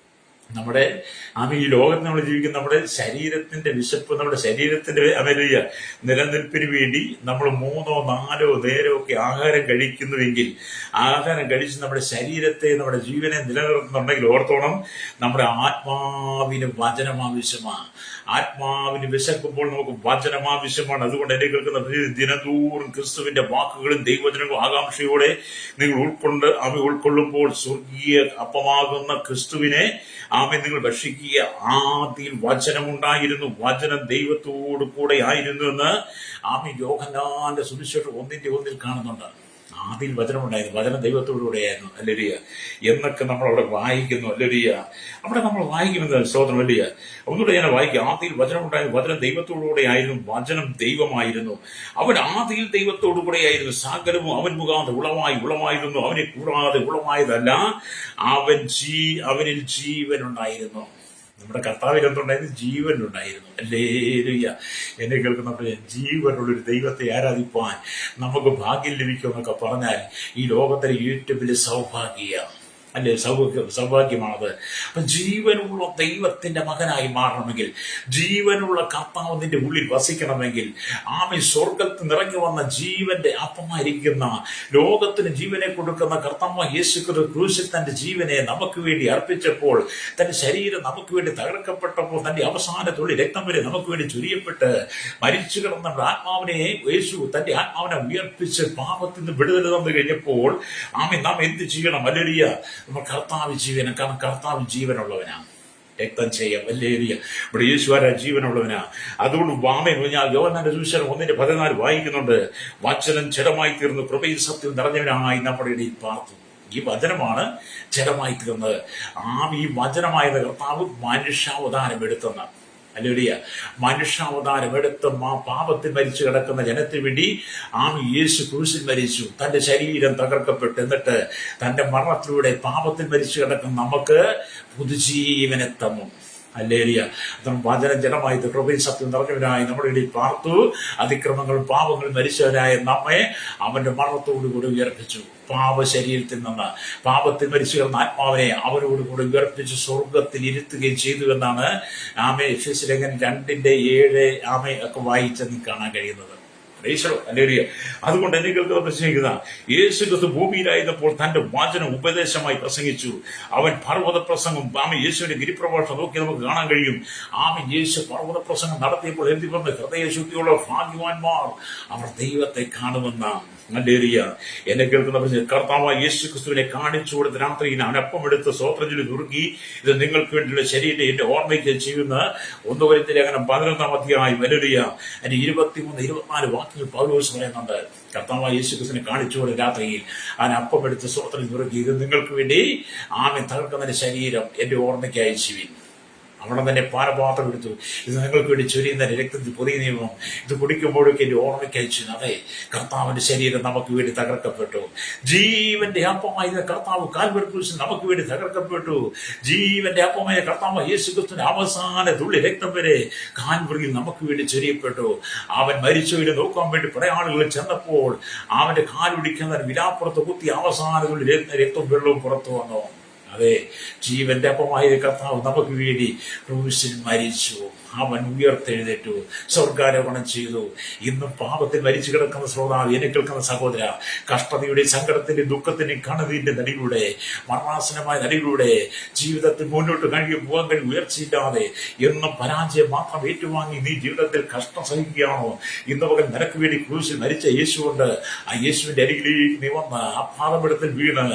നമ്മുടെ ഈ ലോകത്ത് നമ്മൾ ജീവിക്കുന്ന നമ്മുടെ ശരീരത്തിന്റെ വിശപ്പ്, നമ്മുടെ ശരീരത്തിന്റെ ഹല്ലേലൂയ നിലനിൽപ്പിന് വേണ്ടി നമ്മൾ 3 4 നേരമൊക്കെ ആഹാരം കഴിക്കുന്നുവെങ്കിൽ, ആഹാരം കഴിച്ച് നമ്മുടെ ശരീരത്തെ, നമ്മുടെ ജീവനെ നിലനിർത്തുന്നുണ്ടെങ്കിൽ ഓർത്തോണം, നമ്മുടെ ആത്മാവിന് വചനം ആവശ്യമാണ്. ആത്മാവിന് വിശക്കുമ്പോൾ നമുക്ക് വചനം ആവശ്യമാണ്. അതുകൊണ്ട് എന്നെ കേൾക്കുന്ന ദിനംതോറും ക്രിസ്തുവിന്റെ വാക്കുകളും ദൈവവചനങ്ങളും ആകാംക്ഷയോടെ നിങ്ങൾ ഉൾക്കൊള്ളുമ്പോൾ സ്വർഗീയ അപ്പമാകുന്ന ക്രിസ്തുവിനെ നിങ്ങൾ ഭക്ഷിക്കുക. ആദിയിൽ വചനമുണ്ടായിരുന്നു, വചനം ദൈവത്തോടു കൂടെ ആയിരുന്നു എന്ന് യോഹന്നാന്റെ സുവിശേഷം 1:1 കാണുന്നുണ്ട്. ആദിയിൽ വചനമുണ്ടായിരുന്നു, വചനം ദൈവത്തോടുകൂടെയായിരുന്നു. ഹല്ലേലൂയ. എന്നൊക്കെ നമ്മൾ അവിടെ വായിക്കുന്നു. ഹല്ലേലൂയ. അവിടെ നമ്മൾ വായിക്കുന്നത് സ്തോത്രം. ഹല്ലേലൂയ. ഒന്നുകൂടെ ഞാൻ വായിക്കും. ആദിയിൽ വചനമുണ്ടായിരുന്നു, വചനം ദൈവത്തോടുകൂടെ ആയിരുന്നു, വചനം ദൈവമായിരുന്നു. അവൻ ആദിയിൽ ദൈവത്തോടുകൂടെയായിരുന്നു. സകലവും അവൻ മുഖാന്തരം ഉളവായിരുന്നു. അവനെ കൂടാതെ ഉളവായതല്ല. അവനിൽ ജീവൻ ഉണ്ടായിരുന്നു. നമ്മുടെ കർത്താവിൽ എന്തുണ്ടായിരുന്നു? ജീവൻ ഉണ്ടായിരുന്നു. ഹല്ലേലൂയ. എന്നെ കേൾക്കുന്നപ്പോൾ ജീവനുള്ളൊരു ദൈവത്തെ ആരാധിപ്പാൻ നമുക്ക് ഭാഗ്യം ലഭിക്കുമെന്നൊക്കെ പറഞ്ഞാൽ ഈ ലോകത്തിലെ ഏറ്റവും വലിയ സൗഭാഗ്യമാണത്. അപ്പൊ ജീവനുള്ള ദൈവത്തിന്റെ മകനായി മാറണമെങ്കിൽ, ജീവനുള്ള കർത്താവ് നിന്റെ ഉള്ളിൽ വസിക്കണമെങ്കിൽ, സ്വർഗത്തിൽ നിറങ്ങി വന്ന ജീവന്റെ അപ്പമായിരിക്കുന്ന, ലോകത്തിന് ജീവനെ കൊടുക്കുന്ന കർത്താവ് യേശു ക്രൂശിൽ തന്റെ ജീവനെ നമുക്ക് വേണ്ടി അർപ്പിച്ചപ്പോൾ, തന്റെ ശരീരം നമുക്ക് വേണ്ടി തകർക്കപ്പെട്ടപ്പോൾ, തന്റെ അവസാന തുള്ളി രക്തം വരെ നമുക്ക് വേണ്ടി ചൊരിയപ്പെട്ട് മരിച്ചു കിടന്ന ആത്മാവിനെ യേശു തന്റെ ആത്മാവിനെ ഉയർപ്പിച്ച് പാപത്തിൽ നിന്ന് വിടുതൽ തന്നു കഴിഞ്ഞപ്പോൾ നാം എന്ത് ചെയ്യണം? ഹല്ലേലൂയ. നമ്മൾ കർത്താവ് ജീവന, കാരണം കർത്താവ് ജീവനുള്ളവനാണ്. രക്തം ചെയ്യാം. ഹല്ലേലൂയ. ഇവിടെ യേശുവാര ജീവനുള്ളവനാ. അതുകൊണ്ട് ഞാൻ യോഹന്നാന്റെ സുവിശേഷം 1:14 വായിക്കുന്നുണ്ട്. വചനം ജഡമായി തീർന്നു, കൃപയും സത്യവും നിറഞ്ഞവനായി നമ്മുടെ ഇടയിൽ പാർത്തു. ഈ വചനമാണ് ജഡമായി തീർന്നത്. ഈ വചനമായ കർത്താവ് മനുഷ്യാവതാരം എടുത്തുന്ന, ഹല്ലേലൂയ, മനുഷ്യാവതാരം എടുത്ത് പാപത്തിൽ മരിച്ചു കിടക്കുന്ന ജനത്തിന് വേണ്ടി യേശു ക്രൂശിൽ മരിച്ചു. തന്റെ ശരീരം തകർക്കപ്പെട്ടു. എന്നിട്ട് തന്റെ മരണത്തിലൂടെ പാപത്തിൽ മരിച്ചു കിടക്കുന്ന നമുക്ക് പുതുജീവനെ തന്നു. ഹല്ലേലൂയ. വചനം ജനമായി കൃപയും സത്യം നിറഞ്ഞവനായി നമ്മുടെ ഇടയിൽ പാർത്തു. അതിക്രമങ്ങളും പാപങ്ങളും മരിച്ചവരായ നമ്മെ അവന്റെ മരണത്തോടുകൂടി ഉയർപ്പിച്ചു. ശരീരത്തിൽ നിന്ന് പാപത്തിൽ മരിച്ചു കിടന്ന ആത്മാവിനെ അവരോടുകൂടി ഉയർപ്പിച്ച് സ്വർഗത്തിൽ ഇരുത്തുകയും ചെയ്തു എന്നാണ് എഫെസ്യ ലേഖനം 2:7 ഒക്കെ വായിച്ചെന്ന് കാണാൻ കഴിയുന്നത്. ഹല്ലേലൂയ. അതുകൊണ്ട് എന്നെ കേൾക്കുന്ന പ്രസംഗിക്കുന്ന യേശു ക്രിസ്തു ഭൂമിയിലായിരുന്നപ്പോൾ തന്റെ വചനം ഉപദേശമായി പ്രസംഗിച്ചു. അവൻ പർവ്വത പ്രസംഗം, യേശുവിന്റെ ഗിരിപ്രഭാഷണം നോക്കി നമുക്ക് കാണാൻ കഴിയും. യേശു പർവ്വത പ്രസംഗം നടത്തിയപ്പോൾ എഴുതി പറഞ്ഞ ഹൃദയശുദ്ധിയുള്ള ഭാഗ്യവാന്മാർ അവർ ദൈവത്തെ കാണുമെന്നാണ്. ഹല്ലേലൂയ. എന്നെ കേൾക്കുന്ന കർത്താവായ യേശു ക്രിസ്തുവിനെ കാണിച്ചു കൊടുത്ത രാത്രിയിൽ അവൻ അപ്പമെടുത്ത് സ്തോത്രത്തിൽ നുറുക്കി, ഇത് നിങ്ങൾക്ക് വേണ്ടിയുള്ള ശരീരം എന്റെ ഓർമ്മയ്ക്ക് ചെയ്യുന്ന 1 കൊരിന്ത്യർ ലേഖനം 11-ാം അധ്യായം. ഹല്ലേലൂയ. അതിന്റെ 23-24 വാക്യങ്ങൾ പൗലോസ് പറയുന്നുണ്ട്. കർത്താവായ യേശു ക്രിസ്തുവിനെ കാണിച്ചു കൊടുത്ത രാത്രിയിൽ അവൻ അപ്പമെടുത്ത് സ്തോത്രത്തിൽ നുറുക്കി, ഇത് നിങ്ങൾക്ക് വേണ്ടി തകർക്കുന്ന ശരീരം എന്റെ ഓർമ്മയ്ക്കായി ചെയ്യുവിൻ. അവിടെ തന്നെ പാനപാത്രം എടുത്തു. ഇത് നിങ്ങൾക്ക് വേണ്ടി ചൊരിയുന്ന രക്തത്തിൽ പുതിയ നിയമം, ഇത് കുടിക്കുമ്പോഴൊക്കെ എന്റെ ഓർമ്മയ്ക്ക് അയച്ചു. അതെ, കർത്താവിന്റെ ശരീരം നമുക്ക് വേണ്ടി തകർക്കപ്പെട്ടു. ജീവന്റെ അപ്പമായ കർത്താവ് കാൽവരി ക്രൂശിൽ നമുക്ക് വേണ്ടി തകർക്കപ്പെട്ടു. ജീവന്റെ അപ്പമായ കർത്താവ് യേശുക്രിസ്തുവിന്റെ അവസാന തുള്ളി രക്തം വരെ കാൽവരിയിൽ നമുക്ക് വേണ്ടി ചൊരിയപ്പെട്ടു. അവൻ മരിച്ചവരെ നോക്കാൻ വേണ്ടി കുറെ ആളുകൾ ചെന്നപ്പോൾ അവന്റെ കാലുടിക്കുന്ന വിലാപ്പുറത്ത് കുത്തി അവസാന തുള്ളി രക്തവും വെള്ളവും പുറത്തു വന്നു. അതെ, ജീവന്റെ അപ്പമായ കർത്താവ് നമുക്ക് വേണ്ടി ക്രൂശിൽ മരിച്ചു. അവൻ ഉയർത്തെഴുന്നേറ്റു, സ്വർഗാരോഹണം ചെയ്തു. ഇന്നും പാപത്തിൽ മരിച്ചു കിടക്കുന്ന ശ്രോതാവ്, എന്നെ കേൾക്കുന്ന സഹോദര, കഷ്ടതയുടെയും സങ്കടത്തിന്റെയും ദുഃഖത്തിന്റെയും കണ്ണുനീരിന്റെ നടിയിലൂടെ, മരണാസനമായ നടിയിലൂടെ ജീവിതത്തിൽ മുന്നോട്ട് പോകാൻ കഴിയും ഉയർച്ചയില്ലാതെ എന്നും പരാജയം മാത്രം ഏറ്റുവാങ്ങി നീ ജീവിതത്തിൽ കഷ്ടം സഹിക്കുകയാണോ? ഇന്ന് പകൽ നിനക്ക് വേണ്ടി ക്രൂശിൽ മരിച്ച യേശുണ്ട്. ആ യേശുവിന്റെ അരികിലേക്ക് നീ വന്ന് ആ പാദപീഠത്തിൽ വീണ്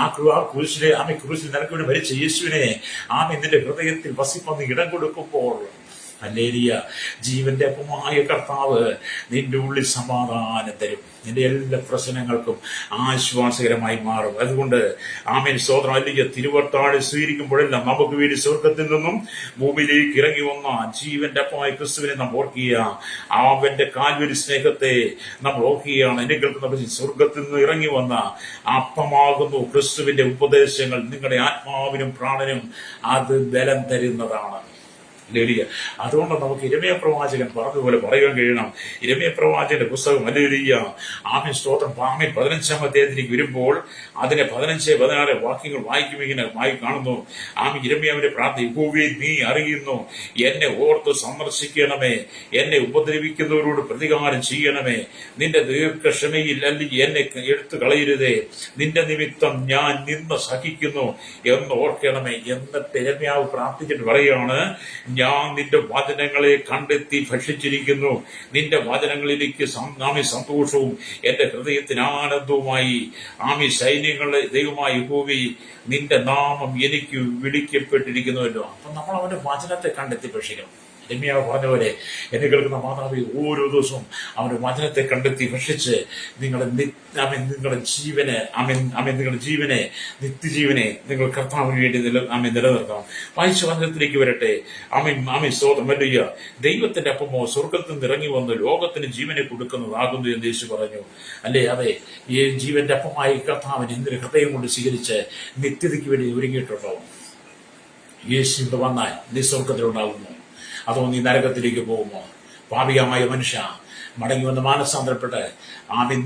ആ ക്രൂശിൽ നിനക്ക് വേണ്ടി മരിച്ച യേശുവിനെ നിന്റെ ഹൃദയത്തിൽ വസിപ്പന്ന് ഇടം കൊടുക്കുമ്പോൾ, ഹല്ലേലൂയ, ജീവന്റെ അപ്പമായ കർത്താവ് നിന്റെ ഉള്ളിൽ സമാധാനം തരും. നിന്റെ എല്ലാ പ്രശ്നങ്ങൾക്കും ആശ്വാസകരമായി മാറും. അതുകൊണ്ട് ആമേൻ, സ്തോത്രം. അല്ലെങ്കിൽ തിരുവത്താഴ് സ്വീകരിക്കുമ്പോഴെല്ലാം നമുക്ക് വേണ്ടി സ്വർഗത്തിൽ നിന്നും ഭൂമിയിലേക്ക് ഇറങ്ങി വന്ന ജീവന്റെ അപ്പമായ ക്രിസ്തുവിനെ നാം ഓർക്കുക. അവന്റെ കാൽവരി സ്നേഹത്തെ നാം ഓർക്കുകയാണ്. എന്നെ കേൾക്കുന്ന സ്വർഗത്തിൽ നിന്ന് ഇറങ്ങി വന്ന അപ്പമാകുന്നു ക്രിസ്തുവിന്റെ ഉപദേശങ്ങൾ. നിങ്ങളുടെ ആത്മാവിനും പ്രാണനും അത് ബലം തരുന്നതാണ്. അതുകൊണ്ട് നമുക്ക് ഇരമ്യ പ്രവാചകൻ പറഞ്ഞതുപോലെ പറയാൻ കഴിയണം. ഇരമ്യ പ്രവാചകന്റെ പുസ്തകം, ഹല്ലേലൂയ, ആമേൻ, സ്തോത്രം, 15-ാം അധ്യായത്തിലേക്ക് വരുമ്പോൾ അതിനെ 15-16 വാക്യങ്ങൾ ഇങ്ങനെ കാണുന്നു. ഇരമ്യാവിന്റെ പ്രാർത്ഥന, യഹോവേ, നീ അറിയുന്നു, എന്നെ ഓർത്ത് സന്ദർശിക്കണമേ, എന്നെ ഉപദ്രവിക്കുന്നവരോട് പ്രതികാരം ചെയ്യണമേ, നിന്റെ ദീർഘക്ഷമയിൽ അല്ലെങ്കിൽ എന്നെ എടുത്തു കളയരുതേ, നിന്റെ നിമിത്തം ഞാൻ നിന്ന് സഹിക്കുന്നു എന്ന് ഓർക്കണമേ. എന്നിട്ട് ഇരമ്യാവ് പ്രാർത്ഥിച്ചിട്ട് പറയുകയാണ്, ഞാൻ നിന്റെ വചനങ്ങളെ കണ്ടെത്തി ഭക്ഷിച്ചിരിക്കുന്നു, നിന്റെ വചനങ്ങളിലേക്ക് സന്തോഷവും എന്റെ ഹൃദയത്തിന് ആനന്ദവുമായി. സൈന്യങ്ങളുടെ ദൈവമായ യഹോവേ, നിന്റെ നാമം എനിക്ക് വിളിക്കപ്പെട്ടിരിക്കുന്നുവല്ലോ. അപ്പൊ നമ്മൾ അവന്റെ വചനത്തെ കണ്ടെത്തി ഭക്ഷിക്കണം. രമ്യാവ് പറഞ്ഞ പോലെ എന്നെ കേൾക്കുന്ന മാതാവി, ഓരോ ദിവസവും അവന്റെ വചനത്തെ കണ്ടെത്തി ഭക്ഷിച്ച് നിങ്ങളുടെ ജീവനെ നിത്യജീവനെ നിങ്ങൾ കർത്താവിന് വേണ്ടി നിലനിർത്തണം. വായിച്ച വചനത്തിലേക്ക് വരട്ടെ. സ്തോത്രം, ഹല്ലേലൂയ. ദൈവത്തിന്റെ അപ്പമോ സ്വർഗത്തിൽ നിന്ന് ഇറങ്ങി വന്ന് ലോകത്തിന് ജീവനെ കൊടുക്കുന്നതാകുന്നു എന്ന് യേശു പറഞ്ഞു. അല്ലേ? അതെ, ഈ ജീവന്റെ അപ്പമായ കർത്താവിനെ എന്തിന് ഹൃദയം കൊണ്ട് സ്വീകരിച്ച് നിത്യതയ്ക്ക് വേണ്ടി ഒരുങ്ങിയിട്ടുണ്ടോ? യേശു ഇവിടെ വന്നാൽ നീ സ്വർഗത്തിലുണ്ടാകുന്നു, അതോ നീ നരകത്തിലേക്ക് പോകുമോ? പാപികമായ മനുഷ്യ, മടങ്ങി വന്ന് മാനസാന്തരപ്പെട്ട്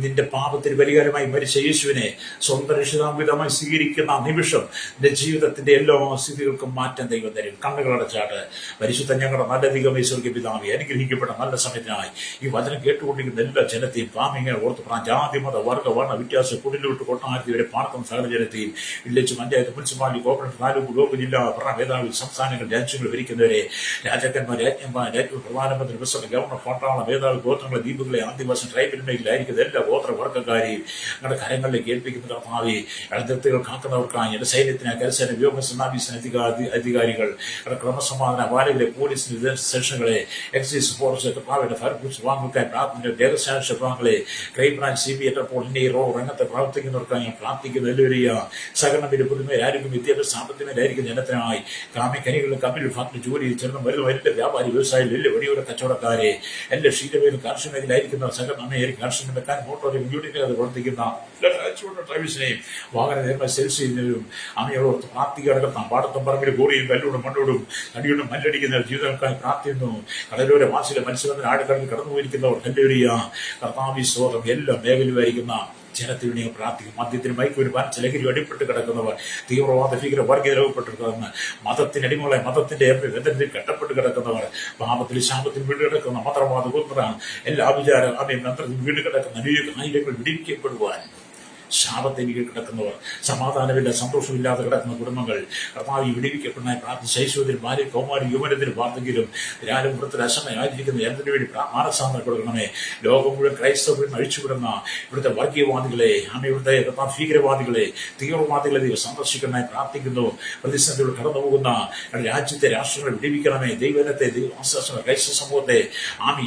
നിന്റെ പാപത്തിന് പരിഹാരമായി മരിച്ച യേശുവിനെ സ്വന്തം രക്ഷിതാംവിധമായി സ്വീകരിക്കുന്ന നിമിഷം നിന്റെ ജീവിതത്തിന്റെ എല്ലാ സ്ഥിതികൾക്കും മാറ്റം ദൈവം തരും. കണ്ണുകളടച്ചാട്ട് പരിശുദ്ധ ഞങ്ങളുടെ നല്ല ദൈവമേ, സ്വർഗ്ഗ പിതാവേ, അനുഗ്രഹിക്കപ്പെട്ട നല്ല സമയത്തിനായി ഈ വചനം കേട്ടുകൊണ്ടിരിക്കുന്ന എല്ലാ ജനത്തെയും പാമിങ്ങനെ ഓർത്ത് ജാതി മത വർഗ വർണ്ണ വ്യത്യാസം കുടിലോട്ട് കൊട്ടാരത്തി വരെ പാർക്കുന്ന സകല ജനത്തെയും village, panchayat, municipality, corporate, taluk, block, ജില്ല, ഭരണ മേധാവി, സംസ്ഥാനങ്ങൾ, രാജ്യങ്ങൾ ഭരിക്കുന്നവരെ, രാജാക്കന്മാർ, രാജ്ഞന്മാർ, ഏറ്റവും പ്രധാനമന്ത്രി, പ്രസിഡന്റ്, ഗവർണർ, പട്ടാള മേധാവി, ഗോത്രങ്ങളെ, ദ്വീപുകളെ, ആദിവാസി, ട്രൈബൽ മേഖലയിലായിരിക്കുന്ന എല്ലാ ഗോത്രവർഗ്ഗക്കാരെയും ഞങ്ങളുടെ കരങ്ങളിലേക്ക് ഏൽപ്പിക്കുന്ന കർത്താവേ, അതിർത്തികൾ കാക്കുന്നവർക്കായി എന്റെ സൈന്യത്തിന്, കരസേന, വ്യോമസേന, നാവികസേന അധികാരികൾ, ക്രമസമാധാന പാലകരെ, പോലീസ് സ്റ്റേഷനുകളെ, എക്സൈസ് ഫോഴ്സ്, കർത്താവിന്റെ ഫയർഫോഴ്സ് വാങ്ങുക്കാൻ പ്രാർത്ഥന, ദേവസ്വ വിഭാഗങ്ങളെ, ക്രൈംബ്രാഞ്ച്, CBI, ഇന്റർപോൾ, രംഗത്ത് പ്രവർത്തിക്കുന്നവർക്കായി ഞാൻ പ്രാർത്ഥിക്കുന്ന എല്ലാവരെയും സഹകരണത്തിന്റെ പുതുമയിൽ ആരോഗ്യം, വിദ്യാഭ്യാസ, സാമ്പത്തികമായിരിക്കും ജനത്തിനായി കാമിക്കനികളിലും കമ്പിൽ ഫാക്ടറി ജോലിയിൽ ചേർന്ന് വരുന്ന എല്ലാ വ്യാപാരി, വ്യവസായികൾ, എല്ലാ വലിയ കച്ചവടക്കാരെ, എല്ലാ ക്ഷീരമേലും കാർഷിക മേഖലയിലായിരിക്കുന്ന സഹകരണ കാർഷിക മെക്കാൻ, മോട്ടോർ യൂണിറ്റുകൾ പ്രവർത്തിക്കുന്ന ട്രൈബിസിനെയും വാഹന നിർമ്മാണ സെയിൽസ് ചെയ്യുന്നവരും അമ്മയോട് പ്രാർത്ഥിക്കുക. പാടത്തും പറമ്പിലും ഗോറിയും കല്ലോടും മണ്ണോടും അടിയോടും മല്ലടിക്കുന്ന ജീവിതങ്ങൾക്കായി പ്രാർത്ഥിക്കുന്നു. കടലോര വാസിലെ മത്സ്യബന്ധന ആടുകളിൽ കടന്നുപോയിരിക്കുന്നവർ, ഹല്ലേലൂയ, കർത്താവേ, സ്തോത്രം, എല്ലാ മേഖലയിലായിരിക്കുന്ന ജനത്തിന് വേണ്ടി പ്രാർത്ഥിക്കും. മദ്യത്തിന്, മയക്കുമരുന്ന്, പാനീയ ലഹരി അടിപ്പെട്ട് കിടക്കുന്നവർ, തീവ്രവാദ ഭീകര വർഗീയതപ്പെട്ട് കിടക്കുന്ന, മതത്തിനടിമകളെ, മതത്തിന്റെ ബന്ധനത്തിൽ കെട്ടപ്പെട്ട് കിടക്കുന്നവർ, പാപത്തിൽ ശാപത്തിൽ വീട് കിടക്കുന്ന മന്ത്രവാദ ഗോത്ര, എല്ലാ വിചാരം മന്ത്രത്തിൽ വീട് കിടക്കുന്ന ആയിരങ്ങൾ വിടിവിക്കപ്പെടുവാൻ, ശാപത്തെ കിടക്കുന്നവർ, സമാധാനമില്ല, സന്തോഷമില്ലാതെ കിടക്കുന്ന കുടുംബങ്ങൾ, കർത്താവ് വിടിവിക്കപ്പെടാൻ പ്രാർത്ഥിച്ച ശൈശവത്തിൽ, ഭാര്യ, കൗമാരി, യുവനത്തിൽ വാർദ്ധക്യം, രാജപുരത്തിൽ അശമയായിരിക്കുന്ന എന്തിനു വേണ്ടി മാനസാന്തരം കൊടുക്കണമേ. ലോകം മുഴുവൻ ക്രൈസ്തവരും അഴിച്ചുവിടുന്ന ഇവിടുത്തെ വർഗീയവാദികളെ, ഇവിടുത്തെ ഭീകരവാദികളെ, തീവ്രവാദികളെ ദൈവം സന്ദർശിക്കണമായി പ്രാർത്ഥിക്കുന്നു. പ്രതിസന്ധികൾ കടന്നുപോകുന്ന രാജ്യത്തെ, രാഷ്ട്രങ്ങളെ വിടിവിക്കണമേ. ദൈവത്തെ, ക്രൈസ്തവ സമൂഹത്തെ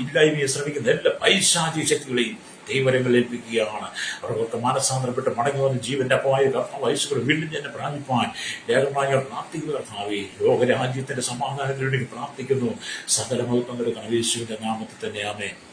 ഇല്ലായ്മയെ ശ്രമിക്കുന്ന എല്ലാ പൈശാചിക ശക്തികളെയും ദൈവരങ്ങൾ ഏൽപ്പിക്കുകയാണ്. അവർക്ക് മാനസാന്തരപ്പെട്ട് മടങ്ങി വന്ന് ജീവന്റെ അപ്പമായ കർത്താവ് യേശുക്രിസ്തു വീണ്ടും തന്നെ പ്രാപിപ്പാൻ ലേഖനമായി പ്രാർത്ഥിക്കുന്ന കർത്താവേ, ലോകരാജ്യത്തിന്റെ സമാധാനത്തിന് വേണ്ടി പ്രാർത്ഥിക്കുന്നു. സകല മഹത്വം കൊടുക്കണം യേശുവിന്റെ നാമത്തിൽ തന്നെ. ആമേൻ.